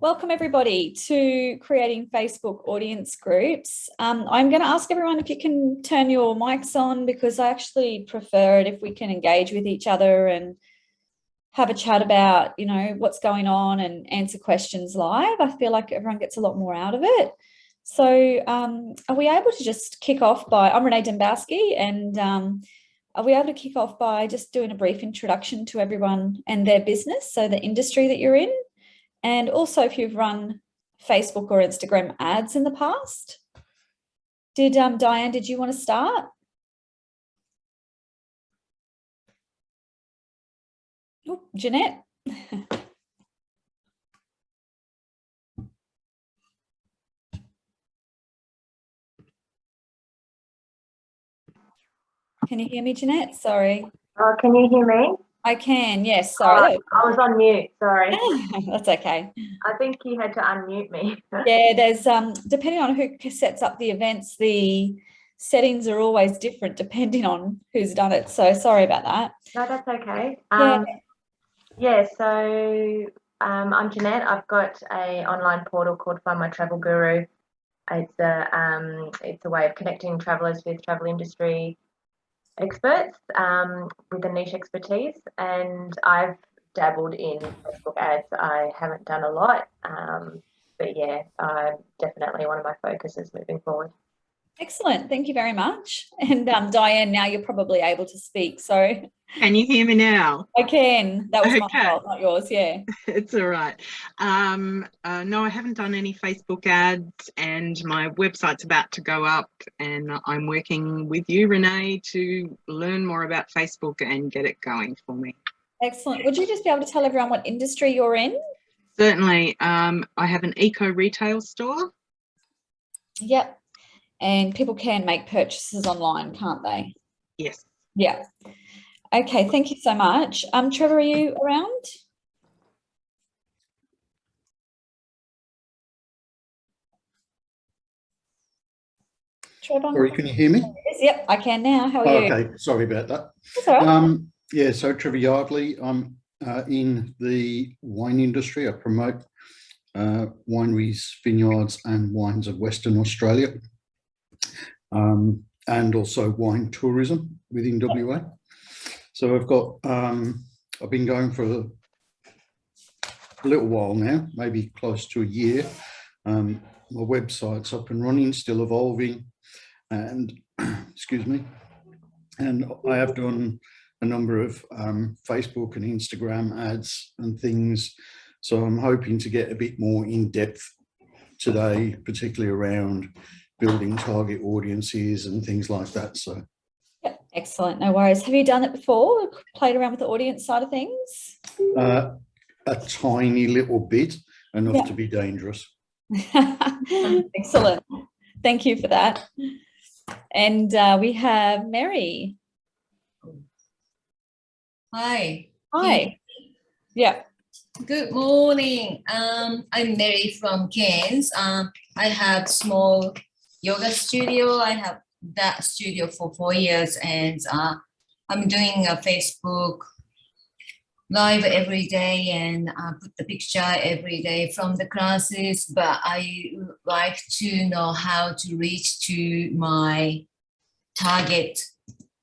Welcome everybody to creating Facebook audience groups. I'm going to ask everyone if you can turn your mics on, because I actually prefer it if we can engage with each other and have a chat about, you know, what's going on and answer questions live. I feel like everyone gets a lot more out of it. So are we able to just kick off by, I'm Renee Dembowski, and are we able to kick off by just doing a brief introduction to everyone and their business, so the industry that you're in? And also if you've run Facebook or Instagram ads in the past. Diane, did you want to start? Oh, Jeanette. Can you hear me, Jeanette? Sorry. Can you hear me? I can, yes, sorry. I was on mute, sorry. That's okay. I think you had to unmute me. Yeah, there's depending on who sets up the events, the settings are always different depending on who's done it. So sorry about that. No, that's okay. Yeah. I'm Jeanette. I've got an online portal called Find My Travel Guru. It's a way of connecting travellers with travel industry experts with a niche expertise, and I've dabbled in Facebook ads. I haven't done a lot, but yeah, definitely one of my focuses moving forward. Excellent, thank you very much. And Diane, now you're probably able to speak, so. Can you hear me now? I can. That was my fault, not yours. Yeah. It's all right. No, I haven't done any Facebook ads, and my website's about to go up, and I'm working with you, Renee, to learn more about Facebook and get it going for me. Excellent. Would you just be able to tell everyone what industry you're in? Certainly. I have an eco retail store. Yep. And people can make purchases online, can't they? Yes. Yeah. Okay, thank you so much. Trevor, are you around? Trevor? Sorry, can you hear me? Yep, I can now. How are you? Okay, sorry about that. That's all right. Yeah, so Trevor Yardley. I'm in the wine industry. I promote wineries, vineyards and wines of Western Australia, and also wine tourism within WA. So I've got, I've been going for a little while now, maybe close to a year. My website's up and running, still evolving, and excuse me. And I have done a number of Facebook and Instagram ads and things. So I'm hoping to get a bit more in depth today, particularly around building target audiences and things like that. So. Yep, excellent. No worries. Have you done it before? Played around with the audience side of things? A tiny little bit, enough to be dangerous. Excellent. Thank you for that. And we have Mary. Hi. Hi. Yeah. Good morning. I'm Mary from Cairns. I have small yoga studio. I have that studio for 4 years, and I'm doing a Facebook live every day, and put the picture every day from the classes, but I would like to know how to reach to my target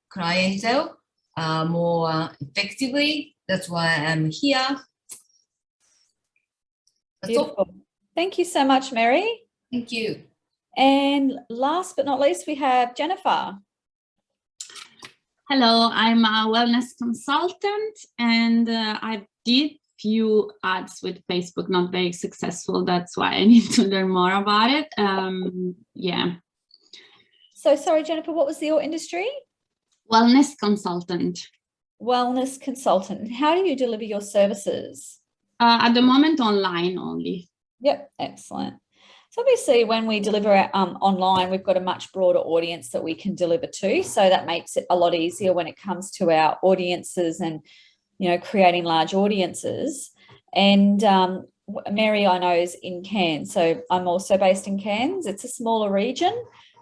clientele more effectively. That's why I'm here. That's all. Thank you so much, Mary. Thank you. And last but not least, we have Jennifer. Hello, I'm a wellness consultant, and I did few ads with Facebook, not very successful. That's why I need to learn more about it. Yeah. So sorry, Jennifer, what was your industry? Wellness consultant. Wellness consultant. How do you deliver your services? At the moment, online only. Yep, excellent. So obviously when we deliver online, we've got a much broader audience that we can deliver to. So that makes it a lot easier when it comes to our audiences and, you know, creating large audiences. And Mary, I know, is in Cairns. So I'm also based in Cairns. It's a smaller region.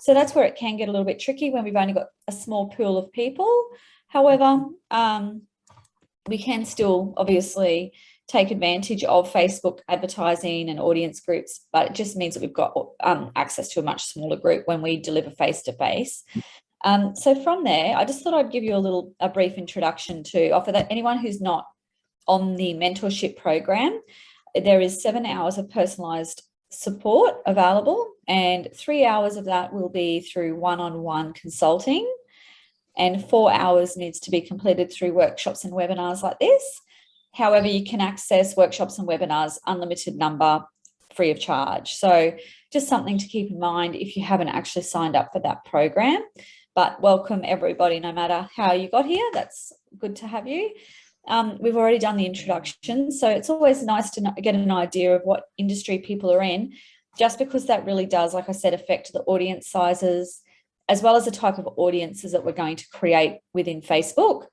So that's where it can get a little bit tricky when we've only got a small pool of people. However, we can still obviously take advantage of Facebook advertising and audience groups, but it just means that we've got access to a much smaller group when we deliver face-to-face. So from there, I just thought I'd give you a brief introduction to offer that anyone who's not on the mentorship program, there is 7 hours of personalised support available, and 3 hours of that will be through one-on-one consulting, and 4 hours needs to be completed through workshops and webinars like this. However, you can access workshops and webinars, unlimited number, free of charge. So just something to keep in mind if you haven't actually signed up for that program. But welcome everybody, no matter how you got here. That's good to have you. We've already done the introduction, so it's always nice to get an idea of what industry people are in, just because that really does, like I said, affect the audience sizes, as well as the type of audiences that we're going to create within Facebook.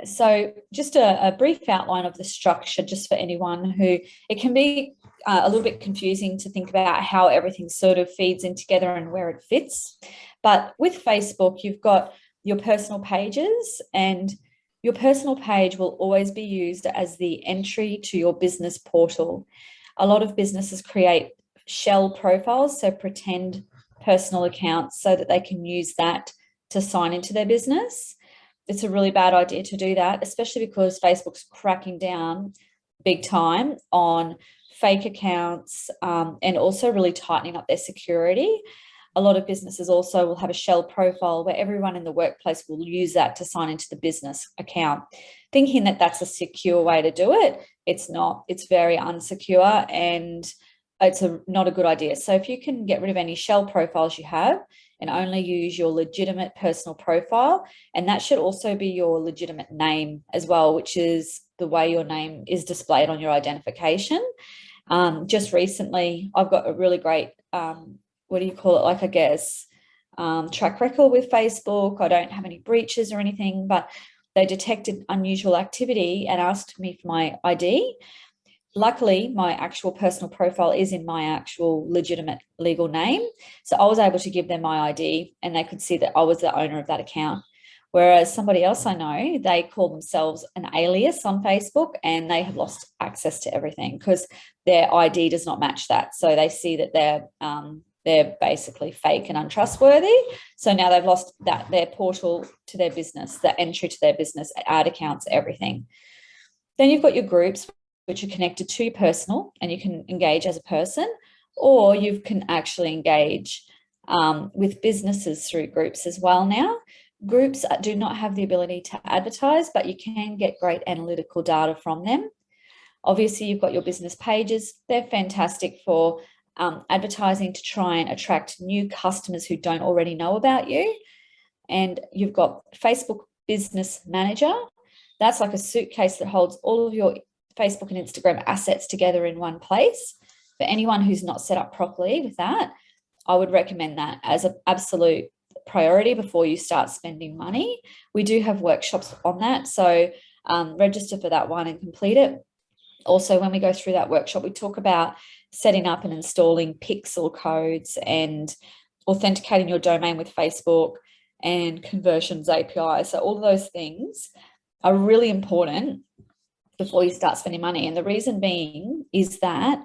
So just a brief outline of the structure, just for anyone who, it can be a little bit confusing to think about how everything sort of feeds in together and where it fits. But with Facebook, you've got your personal pages, and your personal page will always be used as the entry to your business portal. A lot of businesses create shell profiles, so pretend personal accounts, so that they can use that to sign into their business. It's a really bad idea to do that, especially because Facebook's cracking down big time on fake accounts, and also really tightening up their security. A lot of businesses also will have a shell profile where everyone in the workplace will use that to sign into the business account, thinking that that's a secure way to do it. It's not. It's very unsecure, and it's not a good idea. So if you can get rid of any shell profiles you have and only use your legitimate personal profile, and that should also be your legitimate name as well, which is the way your name is displayed on your identification. Just recently, I've got a really great, what do you call it? Like, I guess, track record with Facebook. I don't have any breaches or anything, but they detected unusual activity and asked me for my ID. Luckily, my actual personal profile is in my actual legitimate legal name. So I was able to give them my ID and they could see that I was the owner of that account. Whereas somebody else I know, they call themselves an alias on Facebook and they have lost access to everything because their ID does not match that. So they see that they're basically fake and untrustworthy. So now they've lost that, their portal to their business, the entry to their business, ad accounts, everything. Then you've got your groups, which are connected to your personal, and you can engage as a person, or you can actually engage with businesses through groups as well now. Groups do not have the ability to advertise, but you can get great analytical data from them. Obviously, you've got your business pages. They're fantastic for advertising to try and attract new customers who don't already know about you. And you've got Facebook Business Manager. That's like a suitcase that holds all of your Facebook and Instagram assets together in one place. For anyone who's not set up properly with that, I would recommend that as an absolute priority before you start spending money. We do have workshops on that, so register for that one and complete it. Also, when we go through that workshop, we talk about setting up and installing pixel codes and authenticating your domain with Facebook and conversions API. So all of those things are really important before you start spending money. And the reason being is that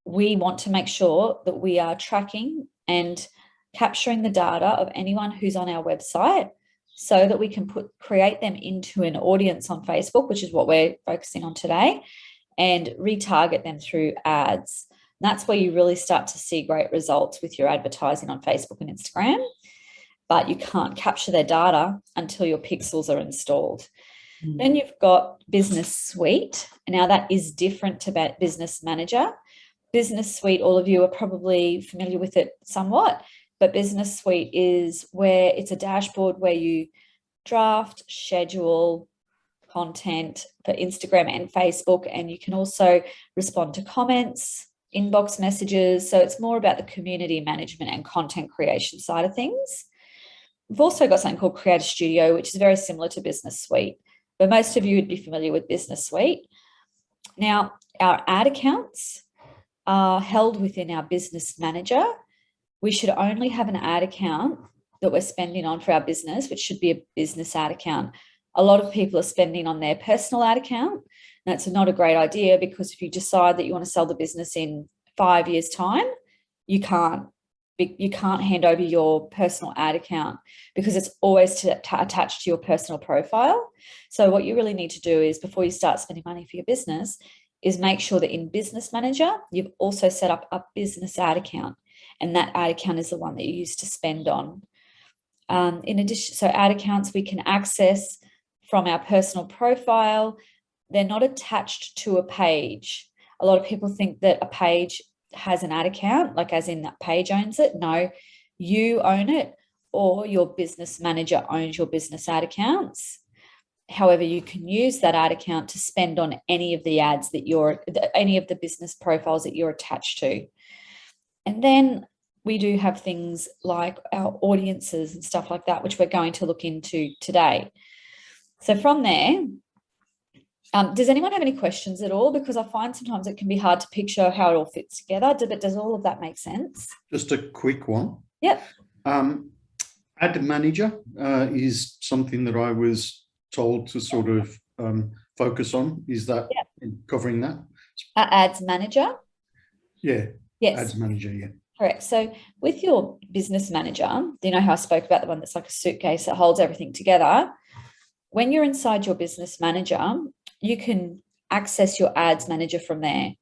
we want to make sure that we are tracking and capturing the data of anyone who's on our website so that we can create them into an audience on Facebook, which is what we're focusing on today, and retarget them through ads. And that's where you really start to see great results with your advertising on Facebook and Instagram, but you can't capture their data until your pixels are installed. Then you've got Business Suite. Now that is different to Business Manager. Business Suite, all of you are probably familiar with it somewhat, but Business Suite is where it's a dashboard where you draft, schedule content for Instagram and Facebook, and you can also respond to comments, inbox messages. So it's more about the community management and content creation side of things. We've also got something called Creator Studio, which is very similar to Business Suite, but most of you would be familiar with Business Suite. Now, our ad accounts are held within our Business Manager. We should only have an ad account that we're spending on for our business, which should be a business ad account. a lot of people are spending on their personal ad account. That's not a great idea, because if you decide that you want to sell the business in 5 years' time, you can't hand over your personal ad account, because it's always attached to your personal profile. So what you really need to do is, before you start spending money for your business, is make sure that in Business Manager, you've also set up a business ad account, and that ad account is the one that you use to spend on. In addition, so ad accounts we can access from our personal profile. They're not attached to a page. A lot of people think that a page has an ad account, like as in that page owns it. No, you own it, or your business manager owns your business ad accounts. However, you can use that ad account to spend on any of the ads that any of the business profiles that you're attached to. And then we do have things like our audiences and stuff like that, which we're going to look into today. So from there, does anyone have any questions at all? Because I find sometimes it can be hard to picture how it all fits together. But does all of that make sense? Just a quick one. Yep. Ad manager is something that I was told to sort of focus on. Is that covering that? Ads manager? Yeah. Yes. Ads manager, yeah. Correct. So with your business manager, you know how I spoke about the one that's like a suitcase that holds everything together? When you're inside your business manager, you can access your ads manager from there.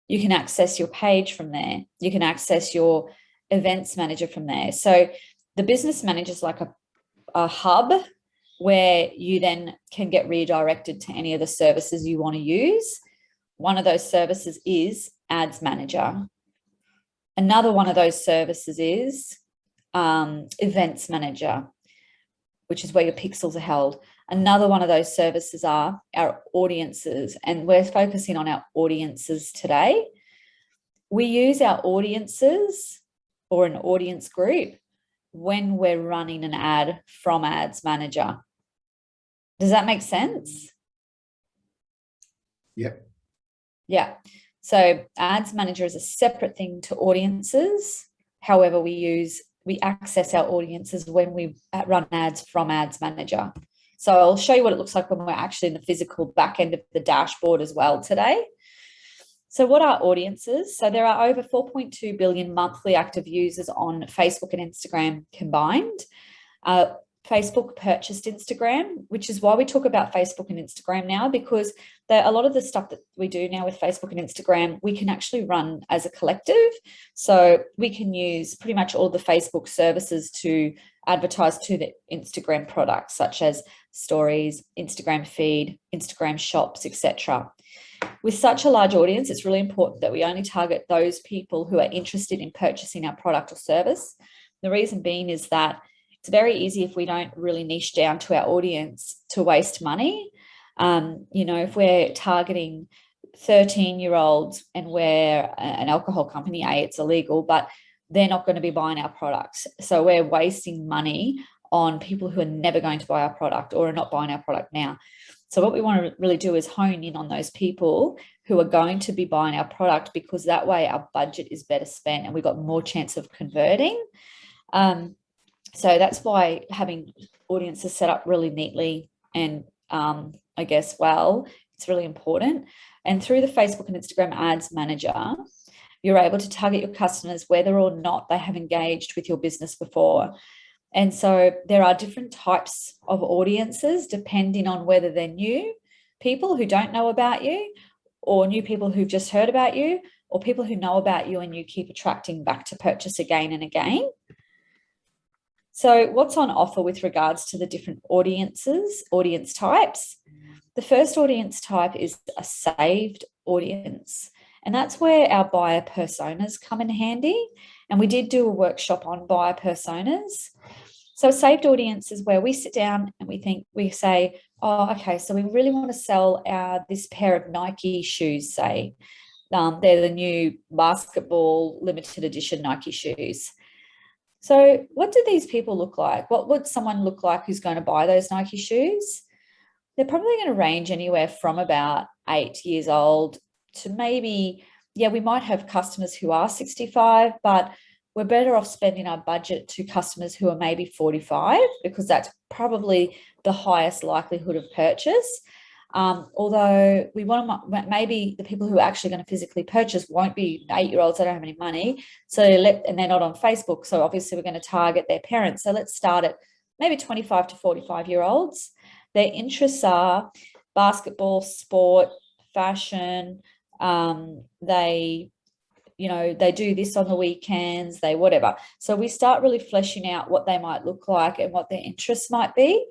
You can access your page from there. You can access your events manager from there. So the business manager is like a hub where you then can get redirected to any of the services you want to use. One of those services is ads manager. Another one of those services is events manager, which is where your pixels are held. Another one of those services are our audiences, and we're focusing on our audiences today. We use our audiences or an audience group when we're running an ad from Ads Manager. Does that make sense? Yep. Yeah. So Ads Manager is a separate thing to audiences. However, we access our audiences when we run ads from Ads Manager. So I'll show you what it looks like when we're actually in the physical back end of the dashboard as well today. So what are audiences? So there are over 4.2 billion monthly active users on Facebook and Instagram combined. Facebook purchased Instagram, which is why we talk about Facebook and Instagram now, because a lot of the stuff that we do now with Facebook and Instagram, we can actually run as a collective. So we can use pretty much all the Facebook services to advertise to the Instagram products, such as stories, Instagram feed, Instagram shops, etc. With such a large audience, it's really important that we only target those people who are interested in purchasing our product or service. The reason being is that it's very easy if we don't really niche down to our audience to waste money. If we're targeting 13-year-olds and we're an alcohol company, it's illegal, but they're not going to be buying our products. So we're wasting money on people who are never going to buy our product or are not buying our product now. So what we want to really do is hone in on those people who are going to be buying our product, because that way our budget is better spent and we've got more chance of converting. So that's why having audiences set up really neatly and it's really important. And through the Facebook and Instagram Ads Manager, you're able to target your customers whether or not they have engaged with your business before. And so there are different types of audiences depending on whether they're new people who don't know about you, or new people who've just heard about you, or people who know about you and you keep attracting back to purchase again and again. So what's on offer with regards to the different audience types? The first audience type is a saved audience. And that's where our buyer personas come in handy. And we did do a workshop on buyer personas. So a saved audience is where we sit down and we say, oh, okay, so we really want to sell this pair of Nike shoes, say. They're the new basketball limited edition Nike shoes. So what do these people look like? What would someone look like who's going to buy those Nike shoes? They're probably going to range anywhere from about 8 years old to maybe, we might have customers who are 65, but we're better off spending our budget to customers who are maybe 45, because that's probably the highest likelihood of purchase. Although we want to, maybe the people who are actually going to physically purchase won't be 8-year-olds that don't have any money. And they're not on Facebook. So obviously we're going to target their parents. So let's start at maybe 25 to 45-year-olds. Their interests are basketball, sport, fashion. They do this on the weekends, they whatever. So we start really fleshing out what they might look like and what their interests might be.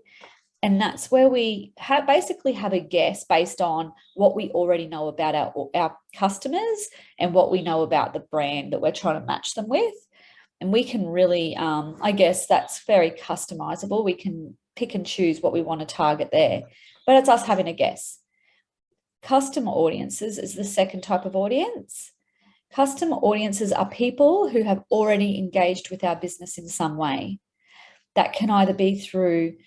And that's where we basically have a guess based on what we already know about our customers and what we know about the brand that we're trying to match them with. And we can really, I guess that's very customizable. We can pick and choose what we want to target there, but it's us having a guess. Custom audiences is the second type of audience. Custom audiences are people who have already engaged with our business in some way. That can either be through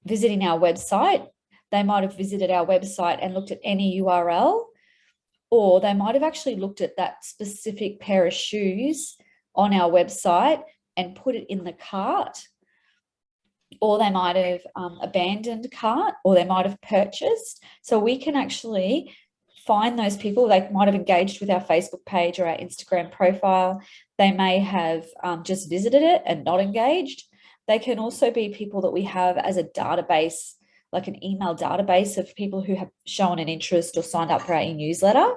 visiting our website. They might have visited our website and looked at any URL, or they might have actually looked at that specific pair of shoes on our website and put it in the cart, or they might have abandoned cart, or they might have purchased. So we can actually find those people. They might have engaged with our Facebook page or our Instagram profile. They may have just visited it and not engaged. They can also be people that we have as a database, like an email database of people who have shown an interest or signed up for our e-newsletter.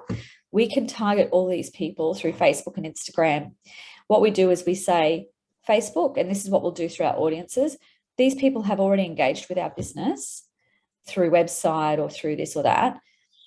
We can target all these people through Facebook and Instagram. What we do is we say, Facebook, and this is what we'll do through our audiences, these people have already engaged with our business through website or through this or that.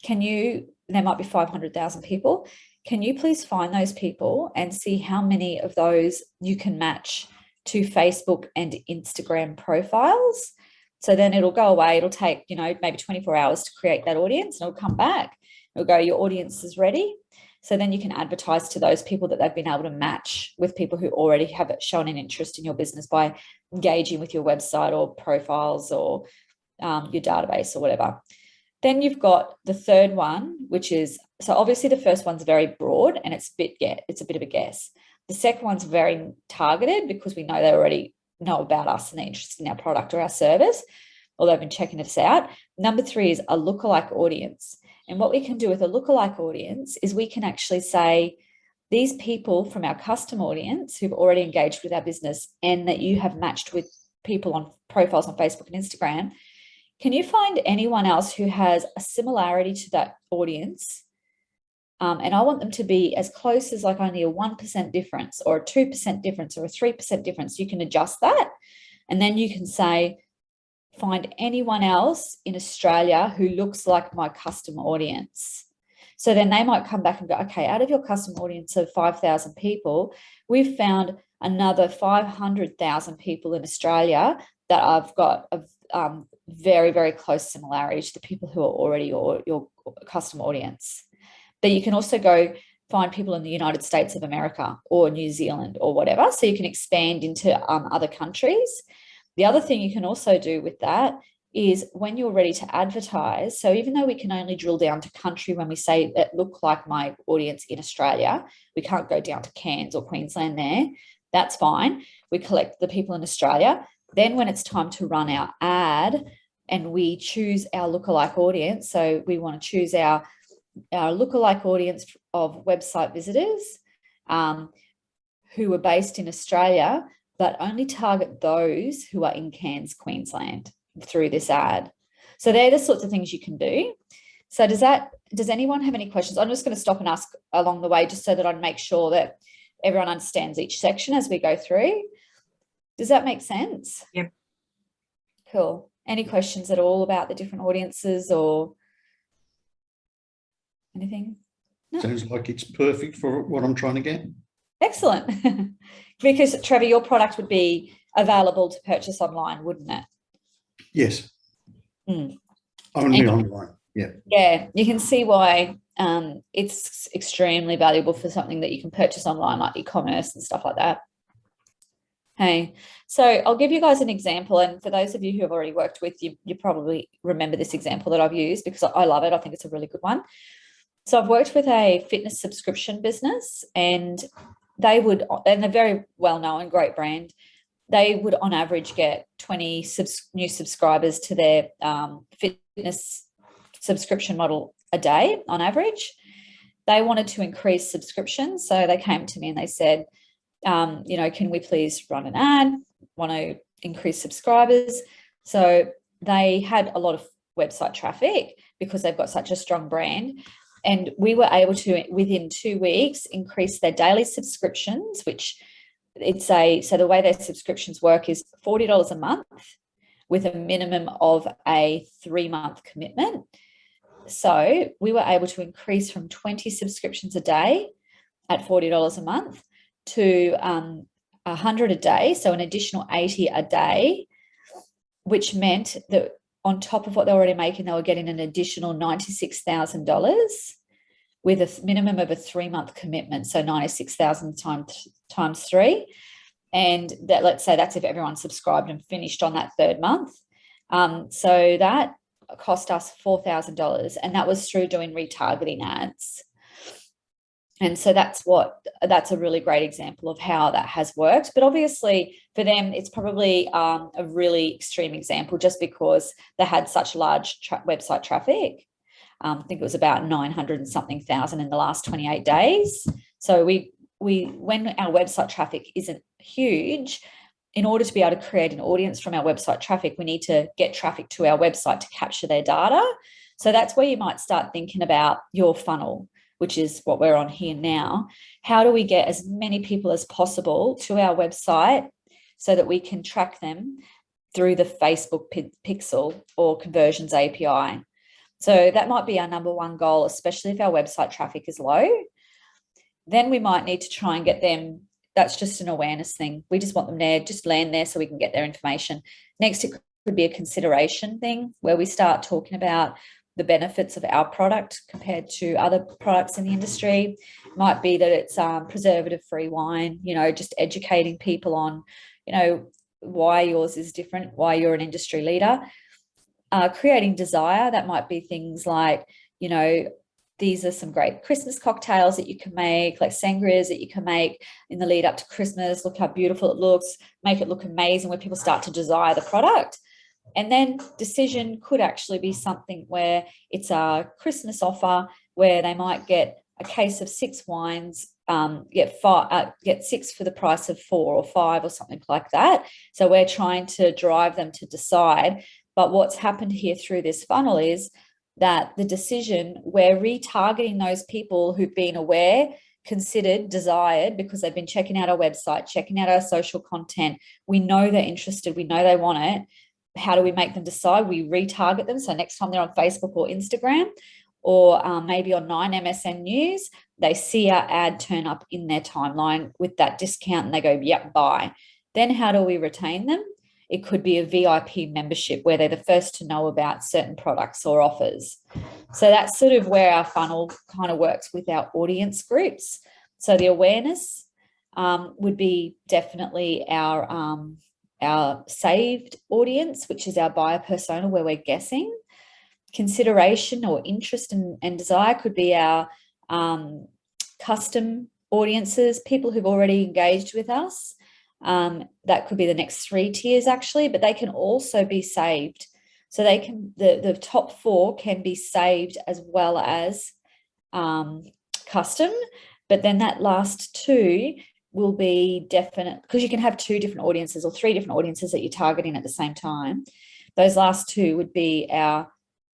There might be 500,000 people. Can you please find those people and see how many of those you can match to Facebook and Instagram profiles? So then it'll go away. It'll take, maybe 24 hours to create that audience, and it'll come back. It'll go, your audience is ready. So then you can advertise to those people that they've been able to match with people who already have shown an interest in your business by engaging with your website or profiles or your database or whatever. Then you've got the third one, which is, so obviously the first one's very broad and it's a bit of a guess. The second one's very targeted because we know they already know about us and they're interested in our product or our service, or they've been checking us out. Number 3 is a lookalike audience. And what we can do with a lookalike audience is we can actually say, these people from our custom audience who've already engaged with our business and that you have matched with people on profiles on Facebook and Instagram, can you find anyone else who has a similarity to that audience? And I want them to be as close as like only a 1% difference or a 2% difference or a 3% difference. You can adjust that. And then you can say, find anyone else in Australia who looks like my custom audience. So then they might come back and go, okay, out of your custom audience of 5,000 people, we've found another 500,000 people in Australia that I've got a very, very close similarity to the people who are already your custom audience. But you can also go find people in the United States of America or New Zealand or whatever. So you can expand into other countries. The other thing you can also do with that is when you're ready to advertise. So even though we can only drill down to country when we say that look like my audience in Australia, we can't go down to Cairns or Queensland there. That's fine. We collect the people in Australia. Then when it's time to run our ad and we choose our lookalike audience, so we want to choose our lookalike audience of website visitors who are based in Australia, but only target those who are in Cairns, Queensland through this ad. So they're the sorts of things you can do. So does anyone have any questions? I'm just going to stop and ask along the way just so that I make sure that everyone understands each section as we go through. Does that make sense? Yep. Cool. Any questions at all about the different audiences or anything? No. Sounds like it's perfect for what I'm trying to get. Excellent. Because Trevor, your product would be available to purchase online, wouldn't it? Yes. Mm. Only online. Yeah. Yeah, you can see why it's extremely valuable for something that you can purchase online, like e-commerce and stuff like that. Hey, so I'll give you guys an example. And for those of you who have already worked with, you probably remember this example that I've used because I love it. I think it's a really good one. So I've worked with a fitness subscription business, and they would, and they're very well known, great brand, they would on average get 20 new subscribers to their fitness subscription model a day on average. They wanted to increase subscriptions, so they came to me and they said, you know, can we please run an ad? Want to increase subscribers? So they had a lot of website traffic because they've got such a strong brand. And we were able to, within 2 weeks, increase their daily subscriptions, which so the way their subscriptions work is $40 a month with a minimum of a 3-month commitment. So we were able to increase from 20 subscriptions a day at $40 a month to 100 a day, so an additional 80 a day, which meant that on top of what they were already making, they were getting an additional $96,000 with a minimum of a 3-month commitment, so 96,000 times 3. And that, let's say that's if everyone subscribed and finished on that 3rd month. So that cost us $4,000, and that was through doing retargeting ads. And so that's a really great example of how that has worked. But obviously for them, it's probably a really extreme example just because they had such large website traffic. I think it was about 900 and something thousand in the last 28 days. So when our website traffic isn't huge, in order to be able to create an audience from our website traffic, we need to get traffic to our website to capture their data. So that's where you might start thinking about your funnel, which is what we're on here now. How do we get as many people as possible to our website so that we can track them through the Facebook pixel or conversions API? So that might be our number one goal, especially if our website traffic is low. Then we might need to try and get them. That's just an awareness thing. We just want them there, just land there so we can get their information. Next, it could be a consideration thing where we start talking about the benefits of our product compared to other products in the industry. It might be that it's preservative-free wine, you know, just educating people on, you know, why yours is different, why you're an industry leader. Creating desire, that might be things like, you know, these are some great Christmas cocktails that you can make, like sangrias that you can make in the lead up to Christmas. Look how beautiful it looks, make it look amazing, where people start to desire the product. And then decision could actually be something where it's a Christmas offer where they might get a case of 6 wines, get 6 for the price of 4 or 5 or something like that. So we're trying to drive them to decide. But what's happened here through this funnel is that the decision, we're retargeting those people who've been aware, considered, desired, because they've been checking out our website, checking out our social content. We know they're interested. We know they want it. How do we make them decide? We retarget them. So next time they're on Facebook or Instagram or maybe on 9 MSN News, they see our ad turn up in their timeline with that discount and they go, yep, buy. Then how do we retain them? It could be a VIP membership where they're the first to know about certain products or offers. So that's sort of where our funnel kind of works with our audience groups. So the awareness would be definitely our saved audience, which is our buyer persona where we're guessing. Consideration or interest and desire could be our custom audiences, people who've already engaged with us. That could be the next 3 tiers actually, but they can also be saved. So they can, the top 4 can be saved as well as custom, but then that last 2 will be definite, because you can have 2 different audiences or 3 different audiences that you're targeting at the same time. Those last 2 would be our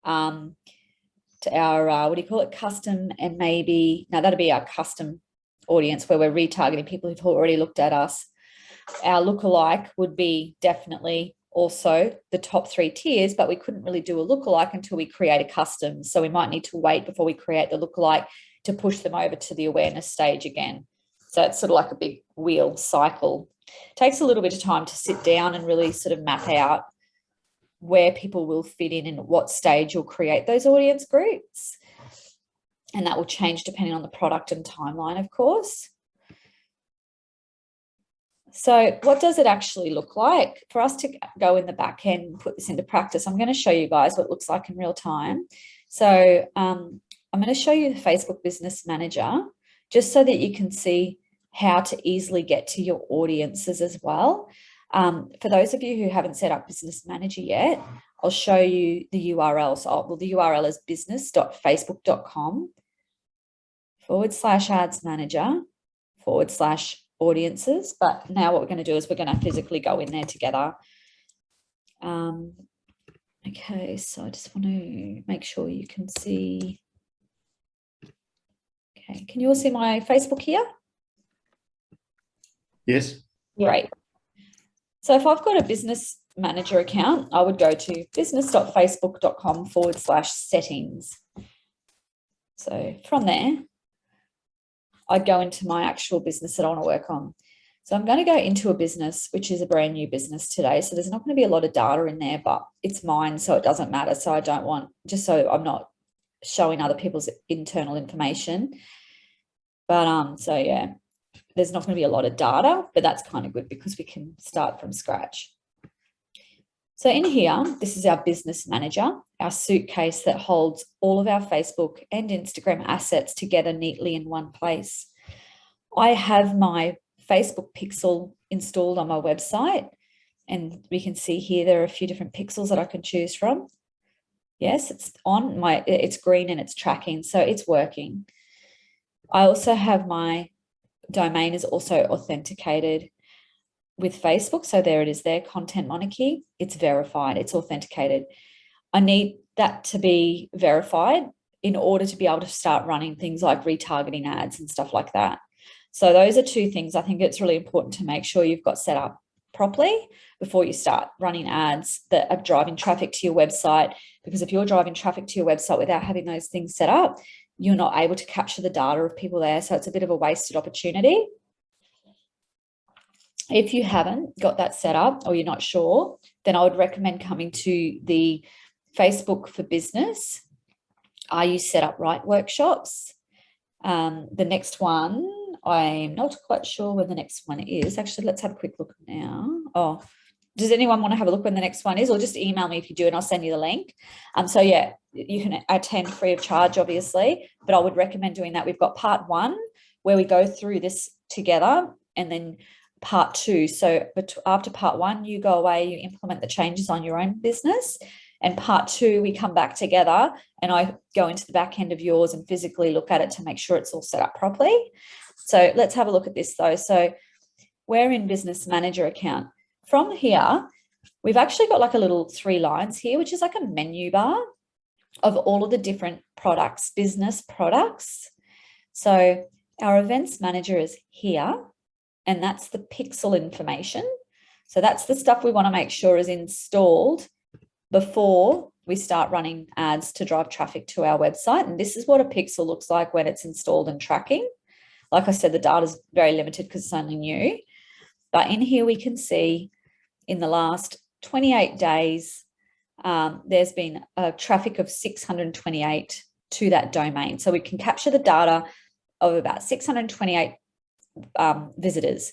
what do you call it, custom, and maybe, no, that'll be our custom audience where we're retargeting people who've already looked at us. Our lookalike would be definitely also the top 3 tiers, but we couldn't really do a lookalike until we create a custom. So we might need to wait before we create the lookalike to push them over to the awareness stage again. So it's sort of like a big wheel cycle. It takes a little bit of time to sit down and really sort of map out where people will fit in and at what stage you'll create those audience groups. And that will change depending on the product and timeline, of course. So what does it actually look like? For us to go in the back end and put this into practice, I'm going to show you guys what it looks like in real time. So I'm going to show you the Facebook Business Manager just so that you can see how to easily get to your audiences as well. For those of you who haven't set up Business Manager yet, I'll show you the URL. So the URL is business.facebook.com/ads manager/audiences. But now what we're going to do is we're going to physically go in there together. Okay, so I just want to make sure you can see. Okay, can you all see my Facebook here? Yes. Great. So if I've got a Business Manager account, I would go to business.facebook.com/settings. So from there, I'd go into my actual business that I want to work on. So I'm going to go into a business, which is a brand new business today. So there's not going to be a lot of data in there, but it's mine, so it doesn't matter. So I don't want, just so I'm not showing other people's internal information. But so yeah, there's not going to be a lot of data, but that's kind of good because we can start from scratch. So in here, this is our Business Manager, our suitcase that holds all of our Facebook and Instagram assets together neatly in one place. I have my Facebook pixel installed on my website, and we can see here there are a few different pixels that I can choose from. Yes, it's on my, it's green and it's tracking, so it's working. I also have my domain is also authenticated with Facebook. So there it is there, Content Monarchy. It's verified, it's authenticated. I need that to be verified in order to be able to start running things like retargeting ads and stuff like that. So those are two things I think it's really important to make sure you've got set up properly before you start running ads that are driving traffic to your website. Because if you're driving traffic to your website without having those things set up, you're not able to capture the data of people there. So it's a bit of a wasted opportunity. If you haven't got that set up or you're not sure, then I would recommend coming to the Facebook for Business Are You Set Up Right workshops. The next one, I'm not quite sure when the next one is. Actually, let's have a quick look now. Oh, does anyone want to have a look when the next one is, or just email me if you do and I'll send you the link. So yeah, you can attend free of charge, obviously, but I would recommend doing that. We've got part 1 where we go through this together, and then part 2. So but after part 1, you go away, you implement the changes on your own business. And part 2, we come back together and I go into the back end of yours and physically look at it to make sure it's all set up properly. So let's have a look at this though. So we're in Business Manager account. From here, we've actually got like a little 3 lines here, which is like a menu bar of all of the different products, business products. So our Events Manager is here, and that's the pixel information. So that's the stuff we want to make sure is installed before we start running ads to drive traffic to our website. And this is what a pixel looks like when it's installed and tracking. Like I said, the data is very limited because it's only new. But in here we can see in the last 28 days, there's been a traffic of 628 to that domain. So we can capture the data of about 628 visitors.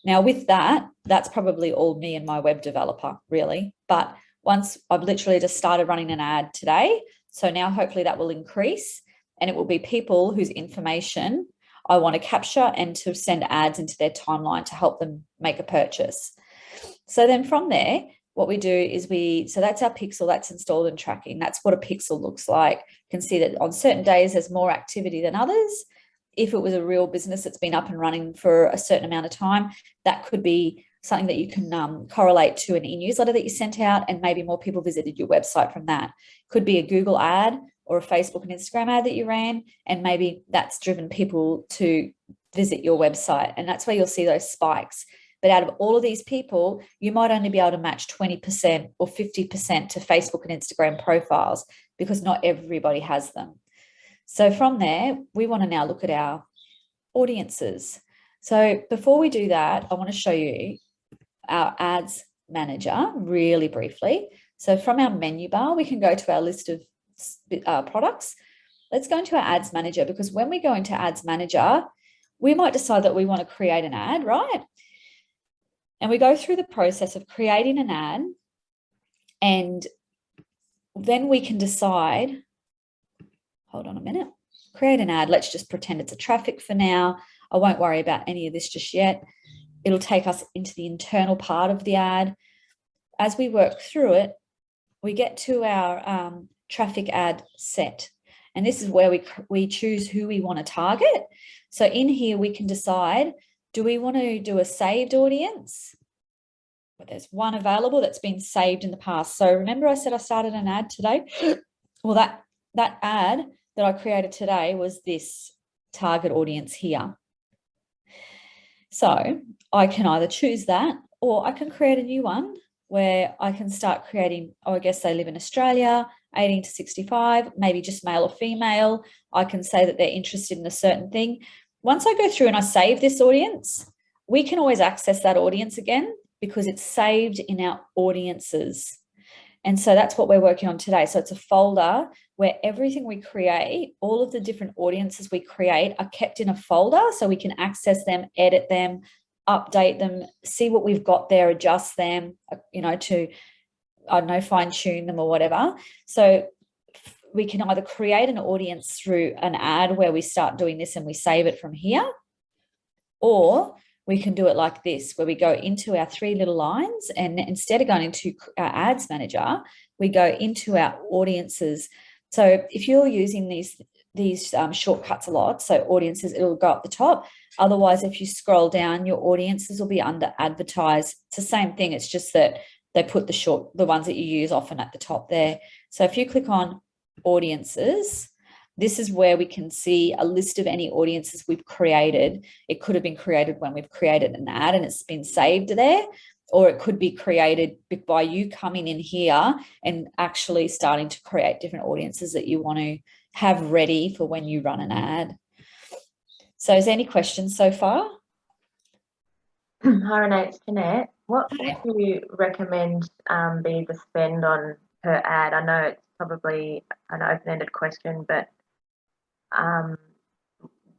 Now with that, that's probably all me and my web developer, really. But once I've literally just started running an ad today, so now hopefully that will increase, and it will be people whose information I want to capture and to send ads into their timeline to help them make a purchase. So then from there, what we do is so that's our pixel that's installed and tracking. That's what a pixel looks like. You can see that on certain days there's more activity than others. If it was a real business that's been up and running for a certain amount of time, that could be something that you can correlate to an e-newsletter that you sent out, and maybe more people visited your website from that. Could be a Google ad or a Facebook and Instagram ad that you ran, and maybe that's driven people to visit your website, and that's where you'll see those spikes. But out of all of these people, you might only be able to match 20% or 50% to Facebook and Instagram profiles, because not everybody has them. So from there, we want to now look at our audiences. So before we do that, I want to show you our Ads Manager really briefly. So from our menu bar, we can go to our list of products. Let's go into our Ads Manager, because when we go into Ads Manager, we might decide that we want to create an ad, right? And we go through the process of creating an ad, and then we can decide, hold on a minute, create an ad. Let's just pretend it's a traffic for now. I won't worry about any of this just yet. It'll take us into the internal part of the ad. As we work through it, we get to our traffic ad set. And this is where we choose who we want to target. So in here, we can decide, do we want to do a saved audience? But there's one available that's been saved in the past. So remember I said I started an ad today? Well, that ad that I created today was this target audience here. So I can either choose that, or I can create a new one where I can start creating, I guess they live in Australia, 18 to 65, maybe just male or female. I can say that they're interested in a certain thing. Once I go through and I save this audience, we can always access that audience again because it's saved in our audiences. And so that's what we're working on today. So it's a folder where everything we create, all of the different audiences we create are kept in a folder so we can access them, edit them, update them, see what we've got there, adjust them, to, I don't know, fine tune them or whatever. So we can either create an audience through an ad where we start doing this and we save it from here, or we can do it like this, where we go into our 3 little lines, and instead of going into our ads manager, we go into our audiences. So if you're using these shortcuts a lot, so audiences, it'll go up the top. Otherwise, if you scroll down, your audiences will be under advertise. It's the same thing. It's just that they put the ones that you use often at the top there. So if you click on audiences, this is where we can see a list of any audiences we've created. It could have been created when we've created an ad and it's been saved there, or it could be created by you coming in here and actually starting to create different audiences that you want to have ready for when you run an ad. So is there any questions so far? Hi Renee, it's Jeanette. What would you recommend be the spend on per ad? I know it's probably an open-ended question, but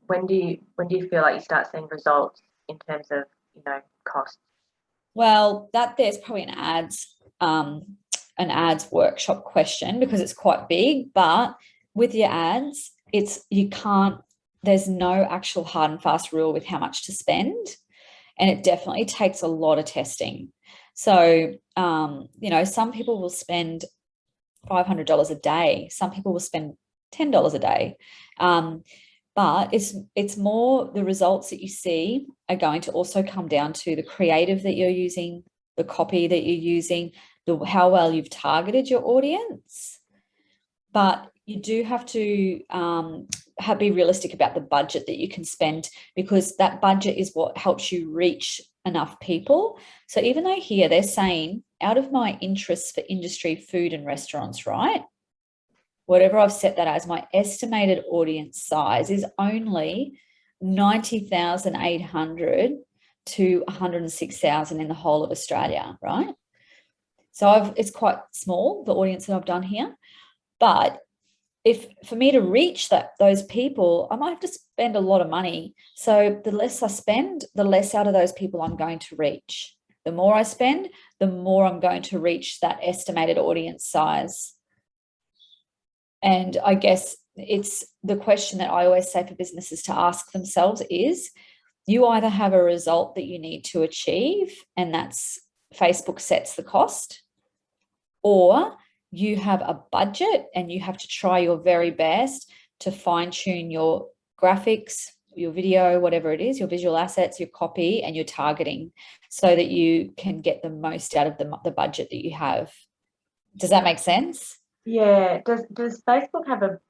when do you feel like you start seeing results in terms of costs? Well, there's probably an ads workshop question because it's quite big, but with your ads, there's no actual hard and fast rule with how much to spend, and it definitely takes a lot of testing. So some people will spend $500 a day, some people will spend $10 a day, but it's more the results that you see are going to also come down to the creative that you're using, the copy that you're using, how well you've targeted your audience. But you do have to be realistic about the budget that you can spend, because that budget is what helps you reach enough people. So even though here they're saying, out of my interests for industry, food and restaurants, right? Whatever I've set that as, my estimated audience size is only 90,800 to 106,000 in the whole of Australia, right? So it's quite small, the audience that I've done here. But for me to reach those people, I might have to spend a lot of money. So the less I spend, the less out of those people I'm going to reach. The more I spend, the more I'm going to reach that estimated audience size. And I guess it's the question that I always say for businesses to ask themselves is, you either have a result that you need to achieve, and that's Facebook sets the cost, or you have a budget and you have to try your very best to fine tune your graphics, your video, whatever it is, your visual assets, your copy and your targeting, so that you can get the most out of the budget that you have. Does that make sense? Yeah. Does Facebook have a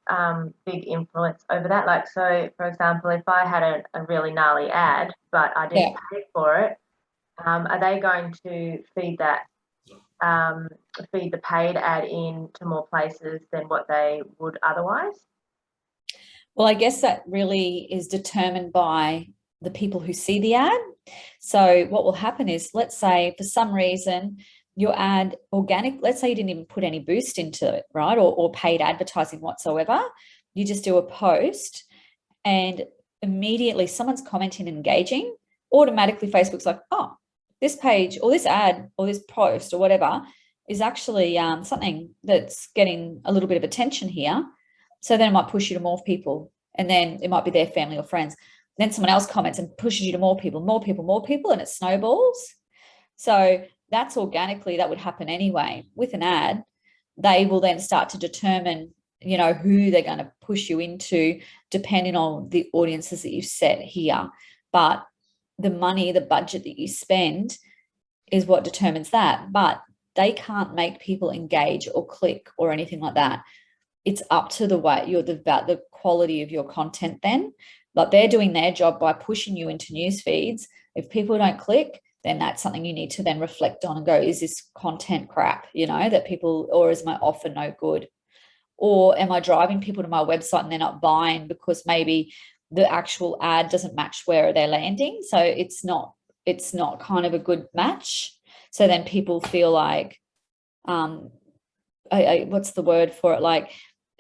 big influence over that? Like, so for example, if I had a really gnarly ad, but I didn't pay for it, are they going to feed the paid ad in to more places than what they would otherwise? Well, I guess that really is determined by the people who see the ad. So what will happen is, let's say for some reason your ad organic, let's say you didn't even put any boost into it, right? Or paid advertising whatsoever. You just do a post and immediately someone's commenting and engaging. Automatically Facebook's like, oh, this page or this ad or this post or whatever is actually something that's getting a little bit of attention here. So then it might push you to more people, and then it might be their family or friends. then someone else comments and pushes you to more people, and it snowballs. So that's organically, that would happen anyway. With an ad, they will then start to determine, you know, who they're going to push you into depending on the audiences that you've set here. But the money, the budget that you spend is what determines that. But they can't make people engage or click or anything like that. It's up to the way about the quality of your content then. Like, they're doing their job by pushing you into news feeds. If people don't click, then that's something you need to then reflect on and go, is this content crap, you know, that people, or is my offer no good? Or am I driving people to my website and they're not buying because maybe the actual ad doesn't match where they're landing? So it's not kind of a good match. So then people feel like, what's the word for it? Like,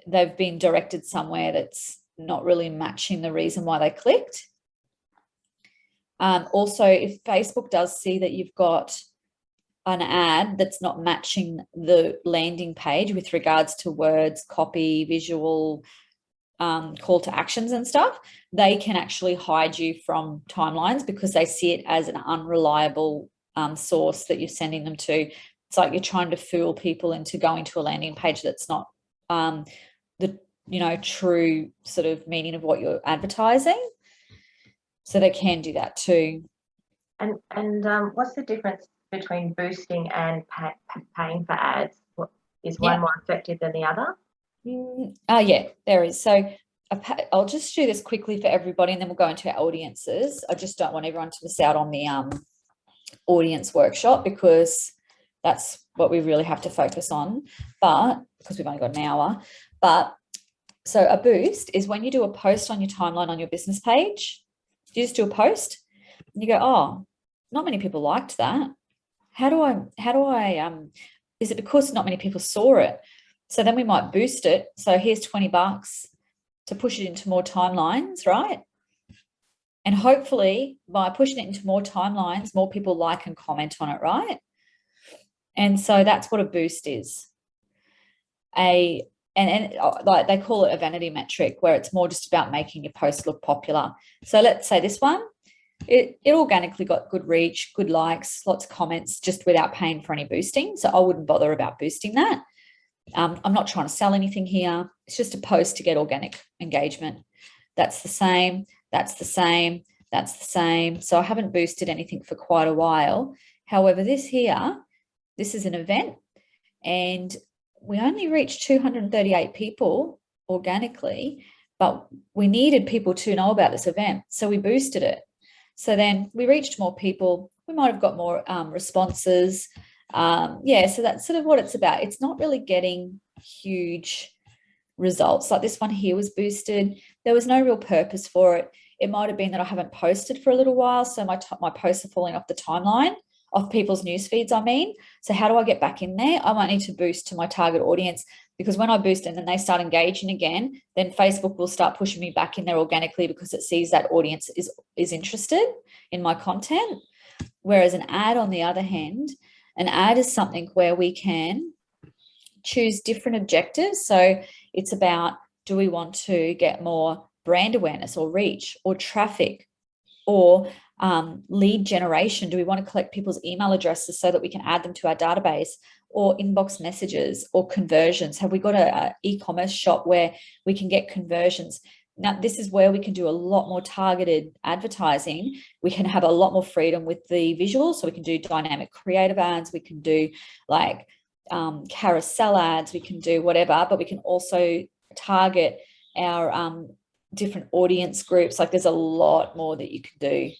they've been directed somewhere that's not really matching the reason why they clicked. Also, if Facebook does see that you've got an ad that's not matching the landing page with regards to words, copy, visual, call to actions and stuff, they can actually hide you from timelines because they see it as an unreliable source that you're sending them to. It's like you're trying to fool people into going to a landing page that's not the, you know, true sort of meaning of what you're advertising. So they can do that too. And what's the difference between boosting and paying for ads? Is one more effective than the other? Yeah, there is. So I'll just do this quickly for everybody and then we'll go into our audiences. I just don't want everyone to miss out on the audience workshop because that's what we really have to focus on, but because we've only got an hour. But so a boost is when you do a post on your timeline on your business page. You just do a post and you go, oh, not many people liked that. How do I is it because not many people saw it? So then we might boost it. So here's $20 to push it into more timelines, right? And hopefully by pushing it into more timelines, more people like and comment on it, right? And so that's what a boost is. And like they call it a vanity metric, where it's more just about making your post look popular. So let's say this one, it organically got good reach, good likes, lots of comments, just without paying for any boosting. So I wouldn't bother about boosting that. I'm not trying to sell anything here. It's just a post to get organic engagement. That's the same. That's the same. That's the same. So I haven't boosted anything for quite a while. However, this here, this is an event and we only reached 238 people organically, but we needed people to know about this event. So we boosted it. So then we reached more people. We might have got more responses. Yeah, so that's sort of what it's about. It's not really getting huge results. Like this one here was boosted. There was no real purpose for it. It might have been that I haven't posted for a little while, so my posts are falling off the timeline, off people's news feeds, I mean. So how do I get back in there? I might need to boost to my target audience, because when I boost and then they start engaging again, then Facebook will start pushing me back in there organically because it sees that audience is interested in my content. Whereas an ad, on the other hand, an ad is something where we can choose different objectives. So it's about, do we want to get more brand awareness or reach or traffic or lead generation? Do we want to collect people's email addresses so that we can add them to our database, or inbox messages, or conversions? Have we got an e-commerce shop where we can get conversions? Now, this is where we can do a lot more targeted advertising. We can have a lot more freedom with the visuals. So we can do dynamic creative ads. We can do like carousel ads. We can do whatever, but we can also target our different audience groups. Like there's a lot more that you can do.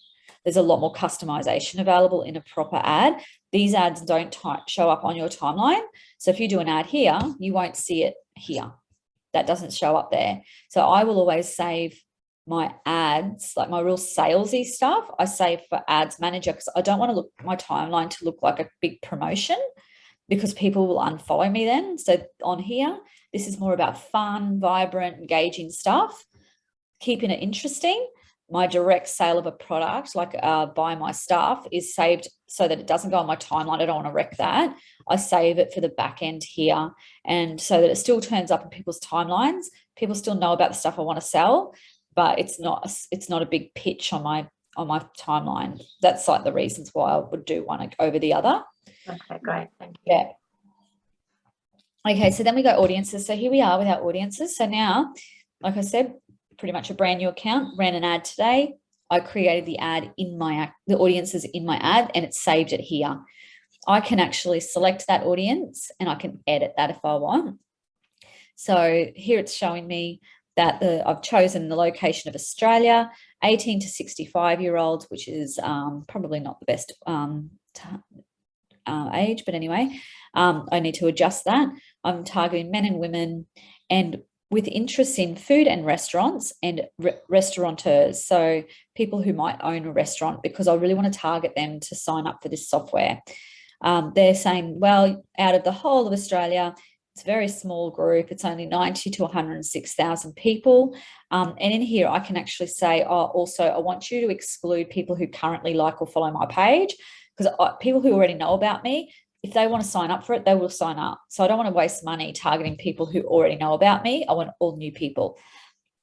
There's a lot more customization available in a proper ad. These ads don't show up on your timeline. So if you do an ad here, you won't see it here. That doesn't show up there. So I will always save my ads, like my real salesy stuff, I save for Ads Manager, because I don't want to my timeline to look like a big promotion, because people will unfollow me then. So on here, this is more about fun, vibrant, engaging stuff, keeping it interesting. My direct sale of a product, like buy my stuff, is saved so that it doesn't go on my timeline. I don't want to wreck that. I save it for the back end here, and so that it still turns up in people's timelines. People still know about the stuff I want to sell, but it's not a big pitch on my timeline. That's like the reasons why I would do one over the other. Okay, great. Thank you. Yeah. Okay, so then we go audiences. So here we are with our audiences. So now, like I said, pretty much a brand new account, ran an ad today. I created the ad in the audiences in my ad, and it saved it here. I can actually select that audience and I can edit that if I want. So here it's showing me that I've chosen the location of Australia, 18 to 65-year-olds, which is probably not the best age, but anyway, I need to adjust that. I'm targeting men and women, and with interests in food and restaurants and restaurateurs, so people who might own a restaurant, because I really want to target them to sign up for this software. They're saying, well, out of the whole of Australia, it's a very small group. It's only 90 to 106,000 people. And in here, I can actually say, also, I want you to exclude people who currently like or follow my page, because people who already know about me, if they want to sign up for it, they will sign up. So I don't want to waste money targeting people who already know about me. I want all new people.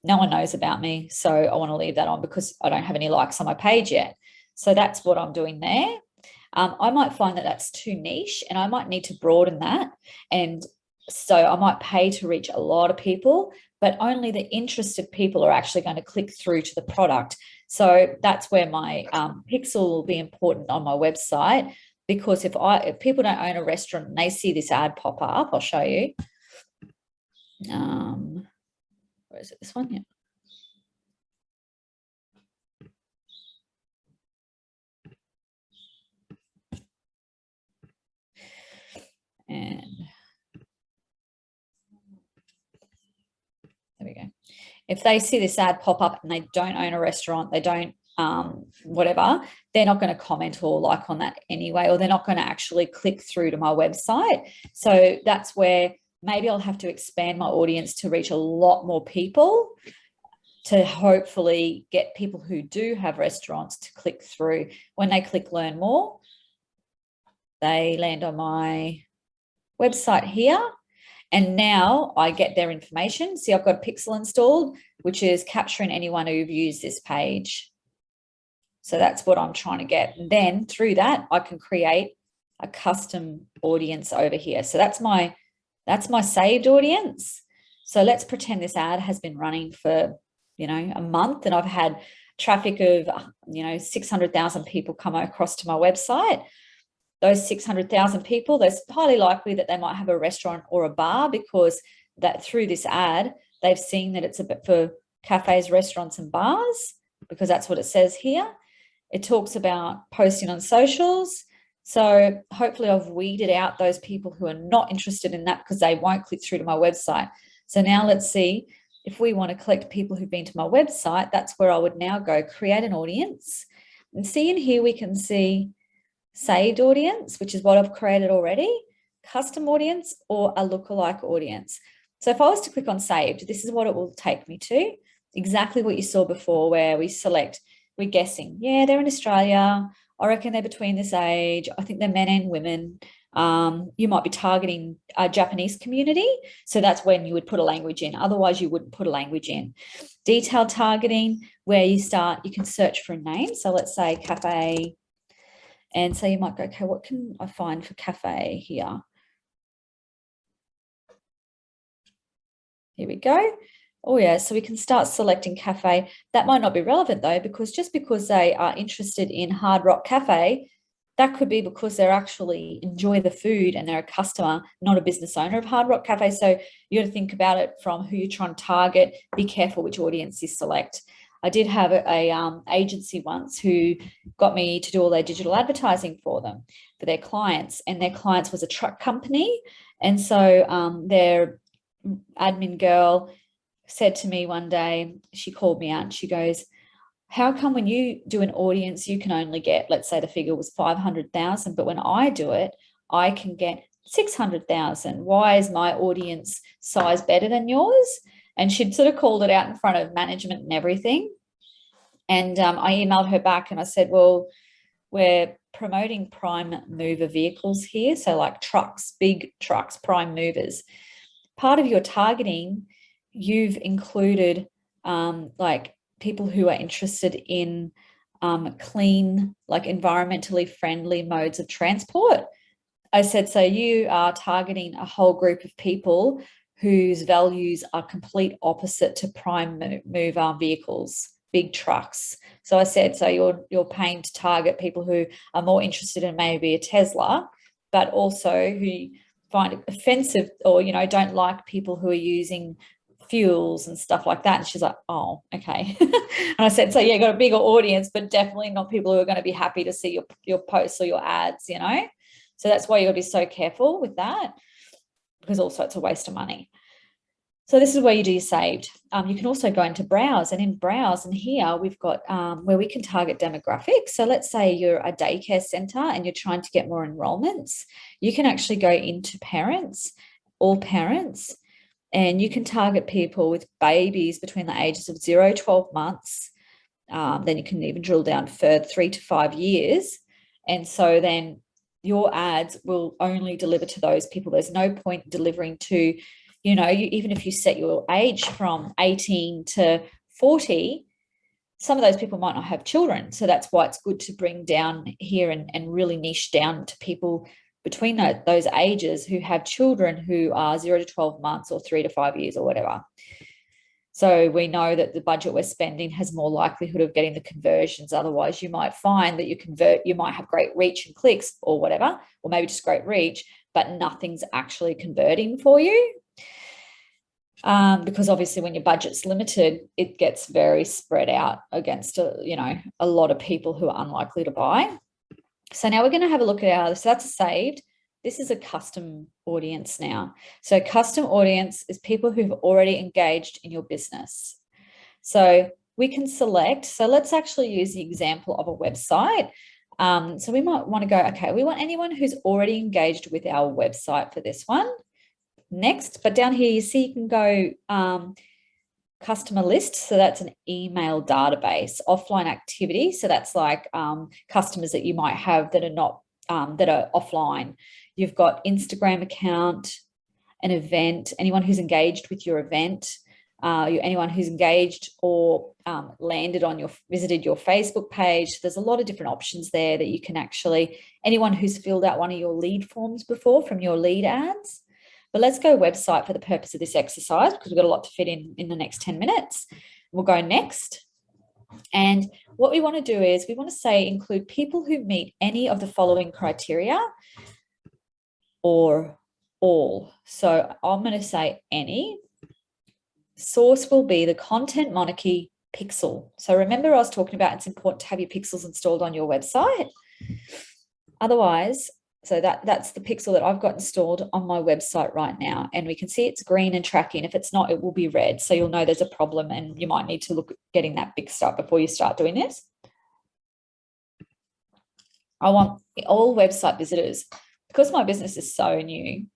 No one knows about me, so I want to leave that on because I don't have any likes on my page yet. So that's what I'm doing there. I might find that that's too niche, and I might need to broaden that. And so I might pay to reach a lot of people, but only the interested people are actually going to click through to the product. So that's where my pixel will be important on my website, because if people don't own a restaurant and they see this ad pop up, I'll show you. Where is it? This one? Yeah. And there we go. If they see this ad pop up and they don't own a restaurant, they don't whatever, they're not going to comment or like on that anyway, or they're not going to actually click through to my website. So that's where maybe I'll have to expand my audience to reach a lot more people, to hopefully get people who do have restaurants to click through. When they click learn more, they land on my website here. And now I get their information. See, I've got a pixel installed, which is capturing anyone who views this page. So that's what I'm trying to get. And then through that, I can create a custom audience over here. So that's my saved audience. So let's pretend this ad has been running for, a month, and I've had traffic of, 600,000 people come across to my website. Those 600,000 people, there's highly likely that they might have a restaurant or a bar, because that through this ad, they've seen that it's a bit for cafes, restaurants and bars, because that's what it says here. It talks about posting on socials. So hopefully I've weeded out those people who are not interested in that, because they won't click through to my website. So now let's see if we want to collect people who've been to my website. That's where I would now go create an audience, and see in here we can see saved audience, which is what I've created already, custom audience, or a lookalike audience. So if I was to click on saved, this is what it will take me to. Exactly what you saw before, where we select, we're guessing, yeah, they're in Australia. I reckon they're between this age. I think they're men and women. You might be targeting a Japanese community. So that's when you would put a language in. Otherwise, you wouldn't put a language in. Detailed targeting, where you can search for a name. So let's say cafe. And so you might go, okay, what can I find for cafe here? Here we go. Oh yeah, so we can start selecting cafe. That might not be relevant though, because just because they are interested in Hard Rock Cafe, that could be because they're actually enjoy the food and they're a customer, not a business owner of Hard Rock Cafe. So you got to think about it from who you're trying to target. Be careful which audience you select. I did have a agency once who got me to do all their digital advertising for them, for their clients, and their clients was a truck company. And so their admin girl said to me one day, she called me out and she goes, how come when you do an audience, you can only get, let's say the figure was 500,000, but when I do it, I can get 600,000. Why is my audience size better than yours? And she'd sort of called it out in front of management and everything. And I emailed her back and I said, well, we're promoting prime mover vehicles here. So like trucks, big trucks, prime movers. Part of your targeting, you've included like people who are interested in clean, like environmentally friendly modes of transport. I said, so you are targeting a whole group of people whose values are complete opposite to prime mover vehicles, big trucks. So I said, so you're paying to target people who are more interested in maybe a Tesla, but also who find it offensive or, you know, don't like people who are using fuels and stuff like that. And she's like, oh, okay. And I said, so yeah, got a bigger audience, but definitely not people who are going to be happy to see your posts or your ads, you know. So that's why you got to be so careful with that, because also it's a waste of money. So this is where you do your saved. You can also go into browse, and in browse, and here we've got where we can target demographics. So let's say you're a daycare center and you're trying to get more enrollments. You can actually go into parents, all parents, and you can target people with babies between the ages of 0 to 12 months. Then you can even drill down further, 3 to 5 years. And so then your ads will only deliver to those people. There's no point delivering to, you know, even if you set your age from 18 to 40, some of those people might not have children. So that's why it's good to bring down here and really niche down to people between those ages who have children who are 0 to 12 months or 3 to 5 years or whatever. So we know that the budget we're spending has more likelihood of getting the conversions. Otherwise, you might find that you might have great reach and clicks or whatever, or maybe just great reach, but nothing's actually converting for you. Because obviously when your budget's limited, it gets very spread out against, a lot of people who are unlikely to buy. So now we're going to have a look at so that's a saved. This is a custom audience now. So custom audience is people who've already engaged in your business. So we can select, so let's actually use the example of a website. So we might want to go, okay, we want anyone who's already engaged with our website for this one. Next, but down here you see you can go customer list. So that's an email database. Offline activity. So that's like customers that you might have that are not, that are offline. You've got Instagram account, an event, anyone who's engaged with your event, anyone who's engaged or visited your Facebook page. There's a lot of different options there that you can actually, anyone who's filled out one of your lead forms before from your lead ads. But let's go website for the purpose of this exercise because we've got a lot to fit in the next 10 minutes. We'll go next. And what we want to do is we want to say include people who meet any of the following criteria or all. So I'm going to say any. Source will be the Content Monarchy pixel. So remember I was talking about it's important to have your pixels installed on your website. Otherwise, so that's the pixel that I've got installed on my website right now. And we can see it's green and tracking. If it's not, it will be red. So you'll know there's a problem and you might need to look at getting that fixed up before you start doing this. I want all website visitors. Because my business is so new,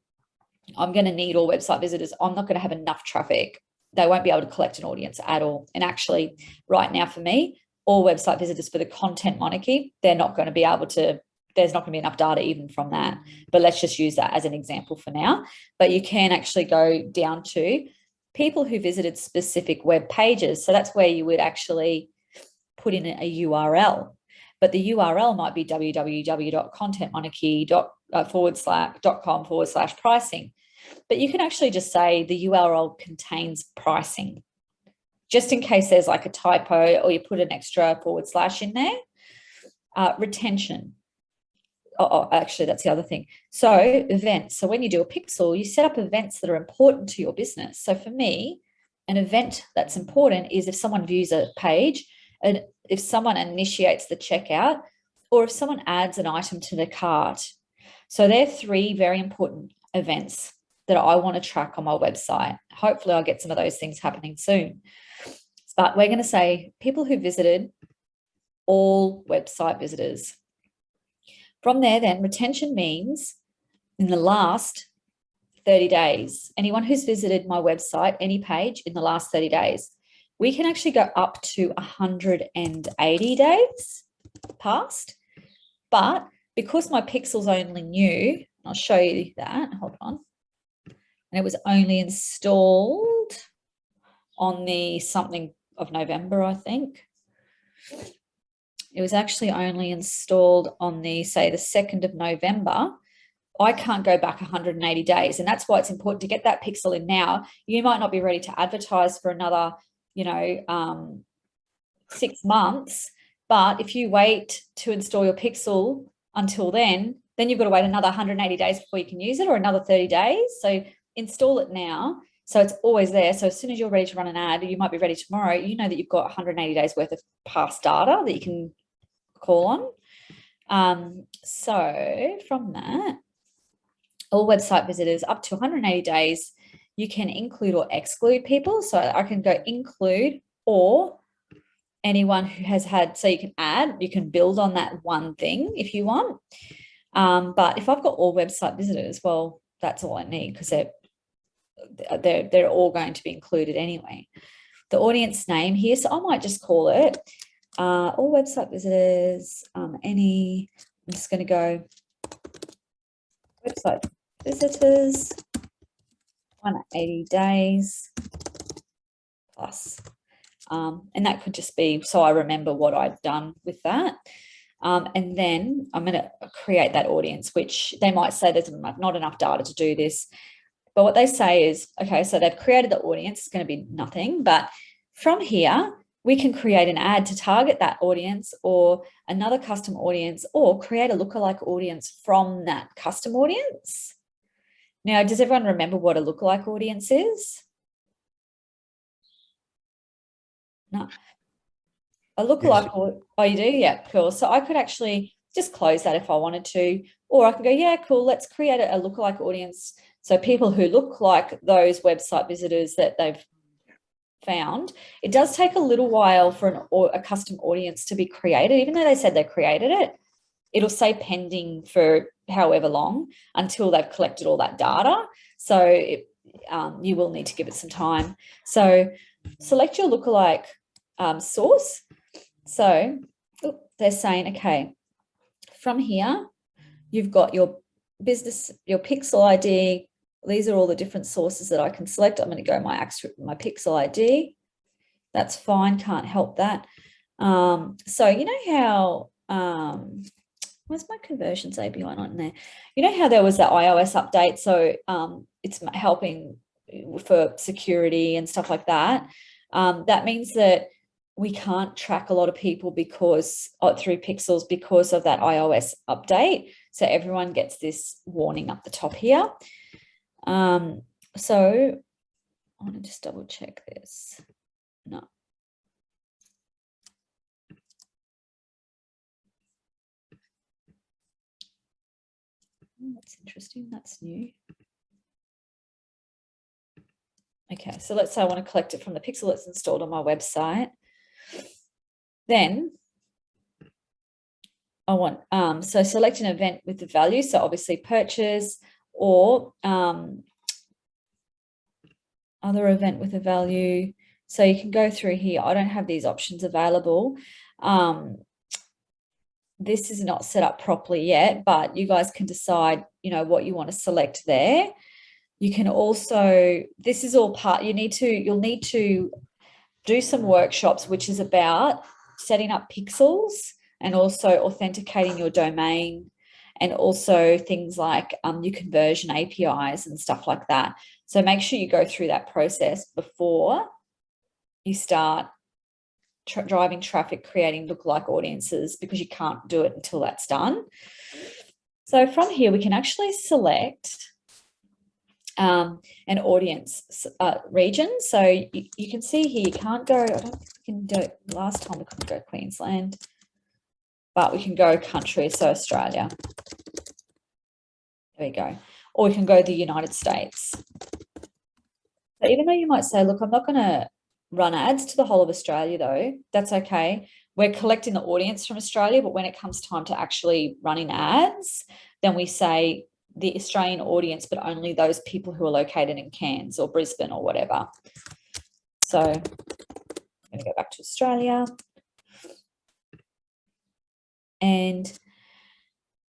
I'm going to need all website visitors. I'm not going to have enough traffic. They won't be able to collect an audience at all. And actually, right now for me, all website visitors for the Content Monarchy, they're not going to be able to, there's not going to be enough data even from that. But let's just use that as an example for now. But you can actually go down to people who visited specific web pages. So that's where you would actually put in a URL. But the URL might be www.contentmonarchy.com/pricing. But you can actually just say the URL contains pricing, just in case there's like a typo or you put an extra / in there. Retention. Actually, that's the other thing. So events. So when you do a pixel, you set up events that are important to your business. So for me, an event that's important is if someone views a page, and if someone initiates the checkout, or if someone adds an item to the cart. So they're 3 very important events that I want to track on my website. Hopefully I'll get some of those things happening soon. But we're going to say people who visited, all website visitors. From there then, retention means in the last 30 days, anyone who's visited my website, any page in the last 30 days. We can actually go up to 180 days past, but because my pixel's only new, I'll show you that, hold on. And it was only installed on the something of November, I think. It was actually only installed on the, say, the 2nd of November. I can't go back 180 days. And that's why it's important to get that pixel in now. You might not be ready to advertise for another, 6 months. But if you wait to install your pixel until then you've got to wait another 180 days before you can use it, or another 30 days. So install it now. So it's always there. So as soon as you're ready to run an ad, you might be ready tomorrow, you know that you've got 180 days worth of past data that you can call on. So from that, all website visitors up to 180 days, you can include or exclude people. So I can go include or anyone who has had, so you can add, you can build on that one thing if you want. But if I've got all website visitors, well, that's all I need, because they're all going to be included anyway. The audience name here, so I might just call it all website visitors, I'm just going to go website visitors 180 days plus. And that could just be so I remember what I've done with that. And then I'm going to create that audience, which they might say there's not enough data to do this. But what they say is, okay, so they've created the audience. It's going to be nothing. But from here, we can create an ad to target that audience or another custom audience, or create a lookalike audience from that custom audience. Now, does everyone remember what a lookalike audience is? No. A lookalike, yes. Oh, you do? Yeah, cool. So I could actually just close that if I wanted to, or I can go, yeah, cool, let's create a lookalike audience. So people who look like those website visitors that they've found. It does take a little while for a custom audience to be created. Even though they said they created it, it'll say pending for however long until they've collected all that data. So you will need to give it some time. So select your lookalike source. So they're saying, okay, from here, you've got your business, your pixel ID. These are all the different sources that I can select. I'm going to go my pixel ID. That's fine. Can't help that. So you know how, where's my conversions API on in there? You know how there was that iOS update? So it's helping for security and stuff like that. That means that we can't track a lot of people through pixels because of that iOS update. So everyone gets this warning up the top here. So I want to just double check this. No. Oh, that's interesting. That's new. Okay, so let's say I want to collect it from the pixel that's installed on my website. Then I want, so select an event with the value. So obviously purchase or other event with a value. So you can go through here. I don't have these options available. This is not set up properly yet, but you guys can decide, what you want to select there. You can also, this is all part, you'll need to do some workshops, which is about setting up pixels and also authenticating your domain, and also things like your conversion APIs and stuff like that. So make sure you go through that process before you start driving traffic, creating lookalike audiences, because you can't do it until that's done. So from here, we can actually select an audience region. So you can see here, you can't go, I don't think we can do it. Last time we couldn't go Queensland, but we can go country, so Australia. There we go. Or we can go the United States. So even though you might say, look, I'm not going to run ads to the whole of Australia though, that's okay. We're collecting the audience from Australia, but when it comes time to actually running ads, then we say the Australian audience, but only those people who are located in Cairns or Brisbane or whatever. So I'm going to go back to Australia. And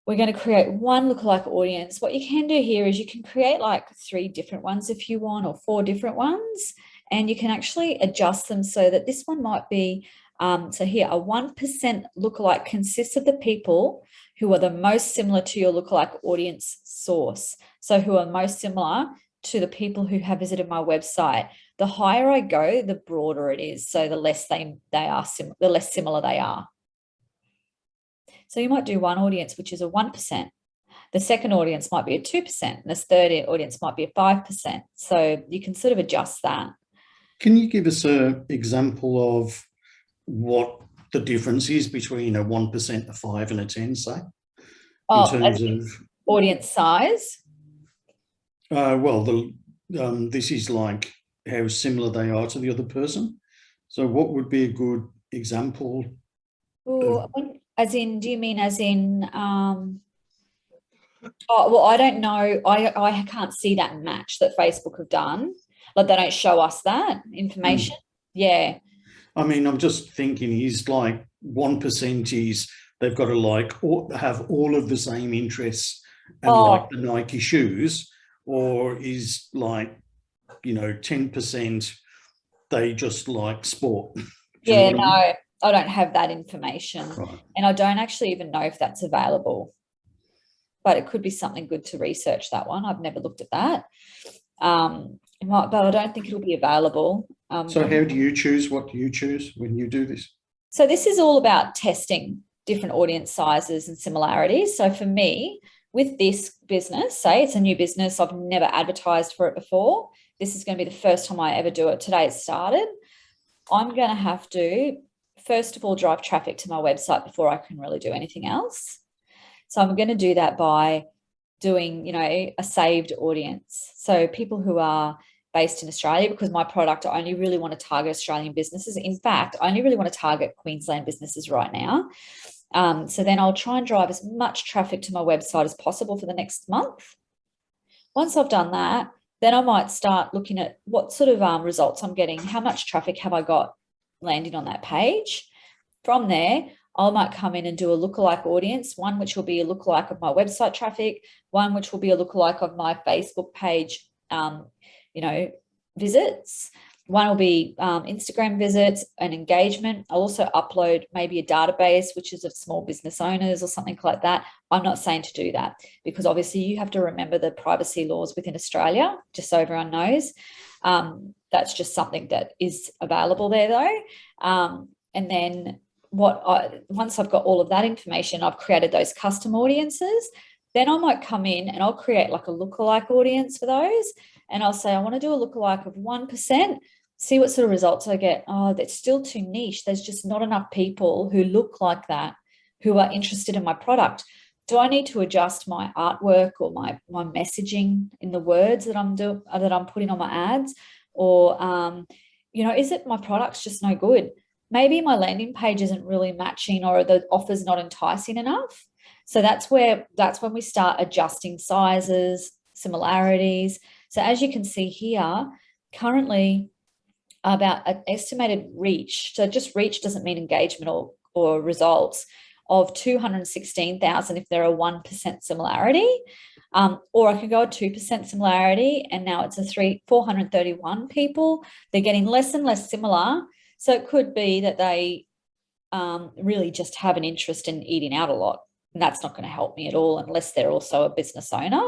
we're going to create one lookalike audience. What you can do here is you can create like 3 different ones if you want, or 4 different ones. and you can actually adjust them so that this one might be, so here, a 1% lookalike consists of the people who are the most similar to your lookalike audience source. So who are most similar to the people who have visited my website. The higher I go, the broader it is. So the less they are, the less similar they are. So you might do one audience, which is a 1%. The second audience might be a 2%. And this third audience might be a 5%. So you can sort of adjust that. Can you give us an example of what the difference is between a 1%, a 5 and a 10, say? In terms of audience size? Well, this is like how similar they are to the other person. So what would be a good example? As in, do you mean as in, oh, well, I don't know. I can't see that match that Facebook have done. Like they don't show us that information. Yeah. I mean, I'm just thinking is like 1% is they've got to like have all of the same interests and like the Nike shoes, or is like, you know, 10% they just like sport. Yeah, no, I don't have that information. Right. And I don't actually even know if that's available, but it could be something good to research that one. I've never looked at that. But I don't think it'll be available. So how do you choose? What do you choose when you do this? So this is all about testing different audience sizes and similarities. So for me, with this business, say it's a new business, I've never advertised for it before. This is going to be the first time I ever do it. Today it started. I'm going to have to, first of all, drive traffic to my website before I can really do anything else. So I'm going to do that by doing, you know, a saved audience. So people who are based in Australia, because my product, I only really want to target Australian businesses. In fact, I only really want to target Queensland businesses right now. So then I'll try and drive as much traffic to my website as possible for the next month. Once I've done that, then I might start looking at what sort of results I'm getting. How much traffic have I got landing on that page? From there, I might come in and do a lookalike audience, one which will be a lookalike of my website traffic, one which will be a lookalike of my Facebook page, you know, visits. One will be Instagram visits and engagement. I'll also upload maybe a database, which is of small business owners or something like that. I'm not saying to do that because obviously you have to remember the privacy laws within Australia, just so everyone knows. That's just something that is available there though. And then once I've got all of that information, I've created those custom audiences, then I might come in and I'll create like a lookalike audience for those. And I'll say, I want to do a lookalike of 1%, see what sort of results I get. Oh, that's still too niche. There's just not enough people who look like that, who are interested in my product. Do I need to adjust my artwork or my messaging in the words that I'm putting on my ads? Or, you know, is it my product's just no good? Maybe my landing page isn't really matching or the offer's not enticing enough. So that's when we start adjusting sizes, similarities. So as you can see here, currently about an estimated reach, so just reach doesn't mean engagement or results, of 216,000 if there are 1% similarity, or I could go a 2% similarity and now it's 431 people. They're getting less and less similar. So it could be that they really just have an interest in eating out a lot. And that's not going to help me at all unless they're also a business owner.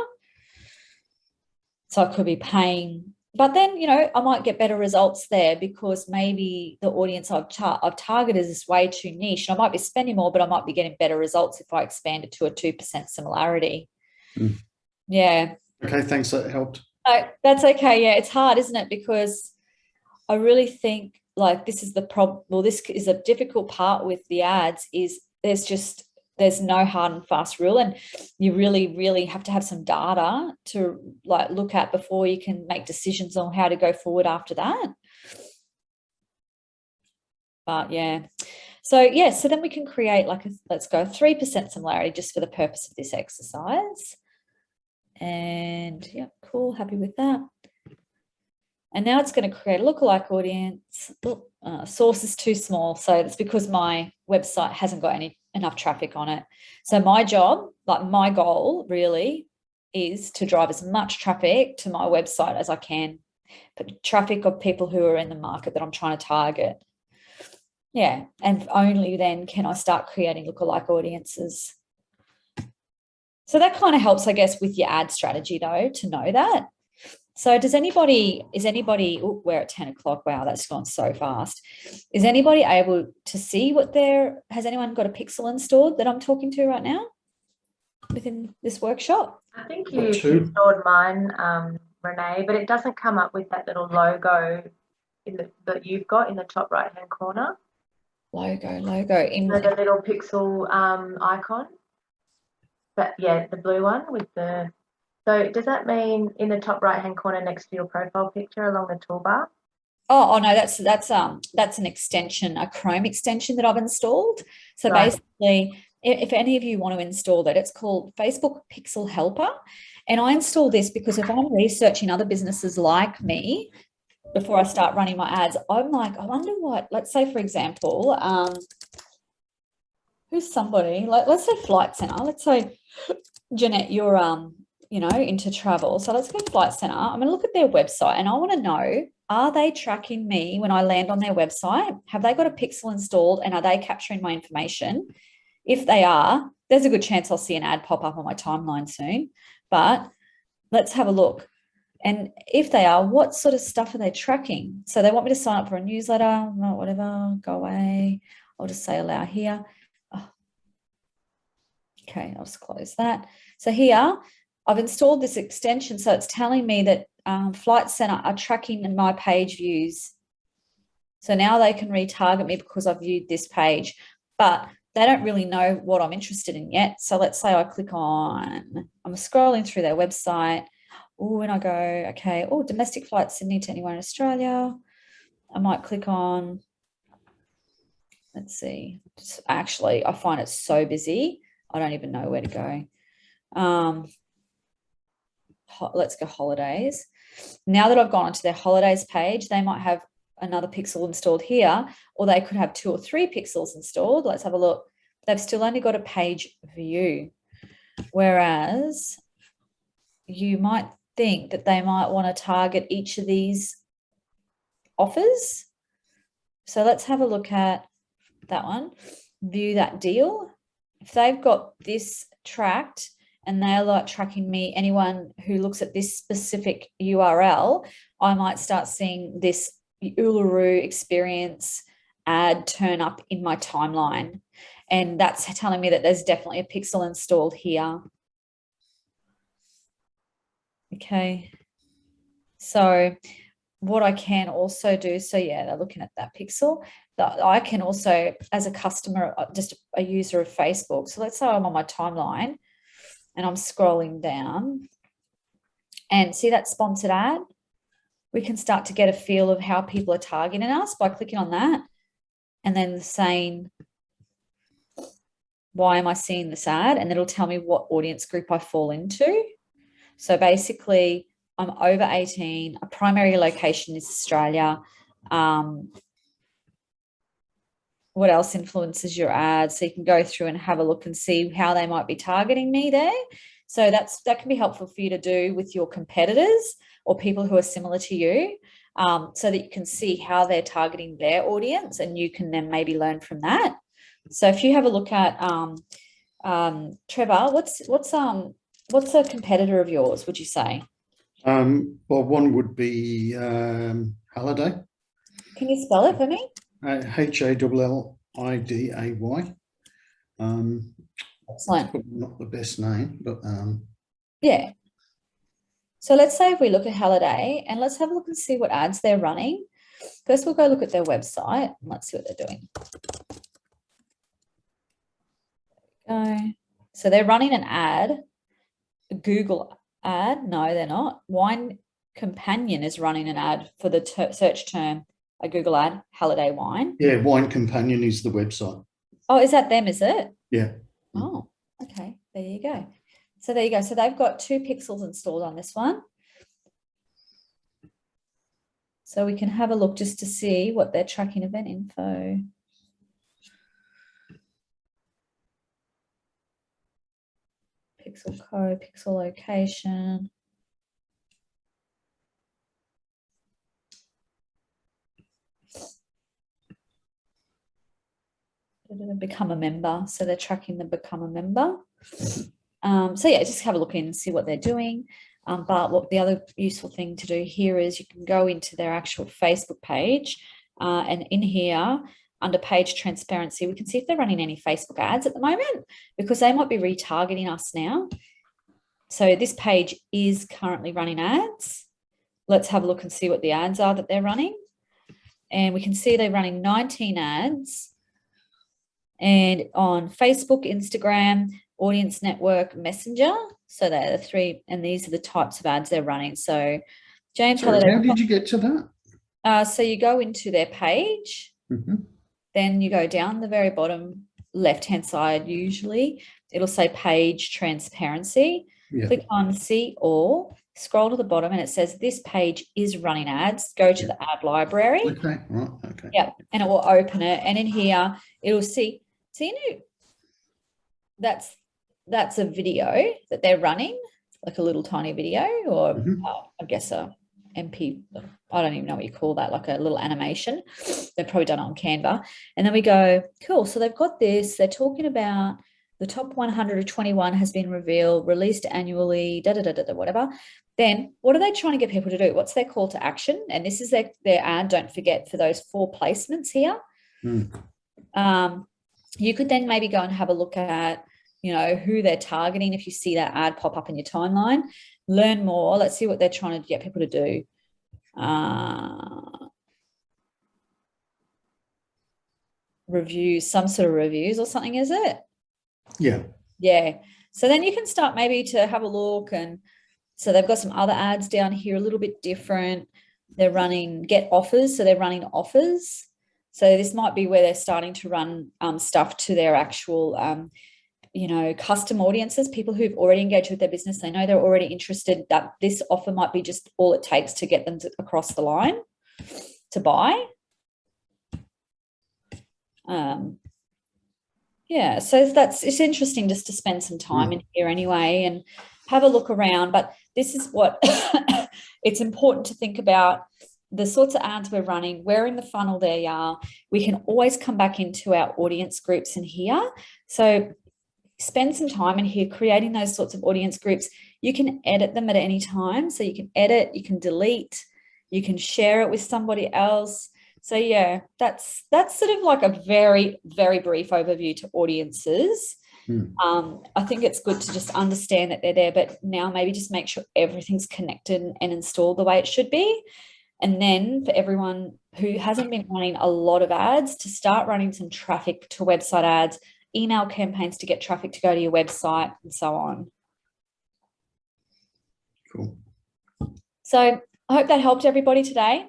So I could be paying, but then, you know, I might get better results there because maybe the audience I've targeted is way too niche. I might be spending more, but I might be getting better results if I expand it to a 2% similarity. Yeah. Okay, thanks. That helped. That's okay. Yeah, it's hard, isn't it? Because I really think like this is the problem. Well, this is a difficult part with the ads is there's no hard and fast rule, and you really, really have to have some data to like look at before you can make decisions on how to go forward after that. But yeah, so then we can create like let's go 3% similarity just for the purpose of this exercise. And yeah, cool, happy with that. And now it's going to create a lookalike audience. Source is too small, so it's because my website hasn't got enough traffic on it. So my job, like my goal really is to drive as much traffic to my website as I can. traffic of people who are in the market that I'm trying to target. Yeah, and only then can I start creating lookalike audiences. So that kind of helps, I guess, with your ad strategy, though, to know that. So is anybody, oh, we're at 10 o'clock. Wow, that's gone so fast. Is anybody able to see has anyone got a pixel installed that I'm talking to right now within this workshop? I think you installed mine, Renee, but it doesn't come up with that little logo that you've got in the top right-hand corner. Logo. The little pixel icon. But yeah, the blue one with the. So does that mean in the top right-hand corner next to your profile picture along the toolbar? Oh no, that's an extension, a Chrome extension that I've installed. So right. Basically, if any of you want to install that, it's called Facebook Pixel Helper. And I install this because if I'm researching other businesses like me, before I start running my ads, I'm like, I wonder what, let's say, for example, who's somebody, like, let's say Flight Centre. Let's say, Jeanette, you're, into travel. So let's go Flight Centre. I'm going to look at their website and I want to know, are they tracking me when I land on their website? Have they got a pixel installed and are they capturing my information? If they are, there's a good chance I'll see an ad pop up on my timeline soon. But let's have a look. And if they are, what sort of stuff are they tracking? So they want me to sign up for a newsletter, whatever, go away. I'll just say allow here. Oh. Okay, I'll just close that. So here, I've installed this extension. So it's telling me that Flight Centre are tracking my page views. So now they can retarget me because I've viewed this page. But they don't really know what I'm interested in yet. So let's say I click on, I'm scrolling through their website. Oh, and I go, okay, domestic flight Sydney to anywhere in Australia. I might click on, let's see. Actually, I find it so busy. I don't even know where to go. Let's go holidays. Now that I've gone onto their holidays page, they might have another pixel installed here, or they could have 2 or 3 pixels installed. Let's have a look. They've still only got a page view, whereas you might think that they might want to target each of these offers. So let's have a look at that one, view that deal. If they've got this tracked and they're like tracking me, anyone who looks at this specific URL, I might start seeing this Uluru experience ad turn up in my timeline. And that's telling me that there's definitely a pixel installed here. Okay. So what I can also do, so yeah, they're looking at that pixel. I can also, as a customer, just a user of Facebook. So let's say I'm on my timeline and I'm scrolling down and see that sponsored ad. We can start to get a feel of how people are targeting us by clicking on that and then saying, why am I seeing this ad? And it'll tell me what audience group I fall into. So basically, I'm over 18. A primary location is Australia. What else influences your ad? So you can go through and have a look and see how they might be targeting me there. So that can be helpful for you to do with your competitors or people who are similar to you, so that you can see how they're targeting their audience and you can then maybe learn from that. So if you have a look at Trevor, what's a competitor of yours, would you say? Well, one would be Halliday. Can you spell it for me? Halliday. Excellent. Not the best name, but yeah. So let's say if we look at Halliday and let's have a look and see what ads they're running. First, we'll go look at their website and let's see what they're doing. Okay. So they're running an ad, a Google ad. No, they're not. Wine Companion is running an ad for the search term, a Google ad, Halliday Wine. Yeah, Wine Companion is the website. Oh, is that them, is it? Yeah. Oh, okay. There you go. So there you go. So they've got 2 pixels installed on this one. So we can have a look just to see what they're tracking event info. Pixel code, pixel location. become a member. So they're tracking the become a member. So yeah, just have a look in and see what they're doing. But what the other useful thing to do here is you can go into their actual Facebook page, and in here under page transparency, we can see if they're running any Facebook ads at the moment, because they might be retargeting us now. So this page is currently running ads. Let's have a look and see what the ads are that they're running. And we can see they're running 19 ads, and on Facebook, Instagram, Audience Network, Messenger. So they're the three, and these are the types of ads they're running. So James, Sorry, how did you get to that? So you go into their page, then you go down the very bottom left-hand side, usually it'll say page transparency. Yeah. Click on see all, scroll to the bottom, and it says this page is running ads. Go to the ad library. Okay, right, okay. Yeah, and it will open it, and in here it'll see that's a video that they're running, like a little tiny video, or I guess a MP, I don't even know what you call that, like a little animation. They've probably done it on Canva. And then we go, cool, so they've got this, they're talking about the top 100 of 21 has been revealed, released annually, whatever. Then what are they trying to get people to do? What's their call to action? And this is their ad, don't forget, for those 4 placements here. You could then maybe go and have a look at, you know, who they're targeting. If you see that ad pop up in your timeline, learn more. Let's see what they're trying to get people to do. Reviews, some sort of reviews or something, is it? Yeah. Yeah. So then you can start maybe to have a look. And so they've got some other ads down here, a little bit different. They're running get offers. So they're running offers. So this might be where they're starting to run stuff to their actual, you know, custom audiences, people who've already engaged with their business. They know they're already interested, that this offer might be just all it takes to get them across the line to buy. Yeah, so it's interesting just to spend some time in here anyway and have a look around. But this is what it's important to think about. The sorts of ads we're running, where in the funnel they are. We can always come back into our audience groups in here. So spend some time in here creating those sorts of audience groups. You can edit them at any time. So you can edit, you can delete, you can share it with somebody else. So yeah, that's sort of like a very, very brief overview to audiences. I think it's good to just understand that they're there, but now maybe just make sure everything's connected and installed the way it should be. And then for everyone who hasn't been running a lot of ads, to start running some traffic to website ads, email campaigns to get traffic to go to your website, and so on. Cool. So I hope that helped everybody today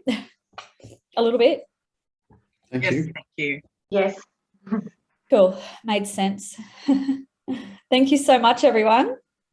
a little bit. Thank Yes, you. thank you. Yes. Cool. Made sense. Thank you so much, everyone.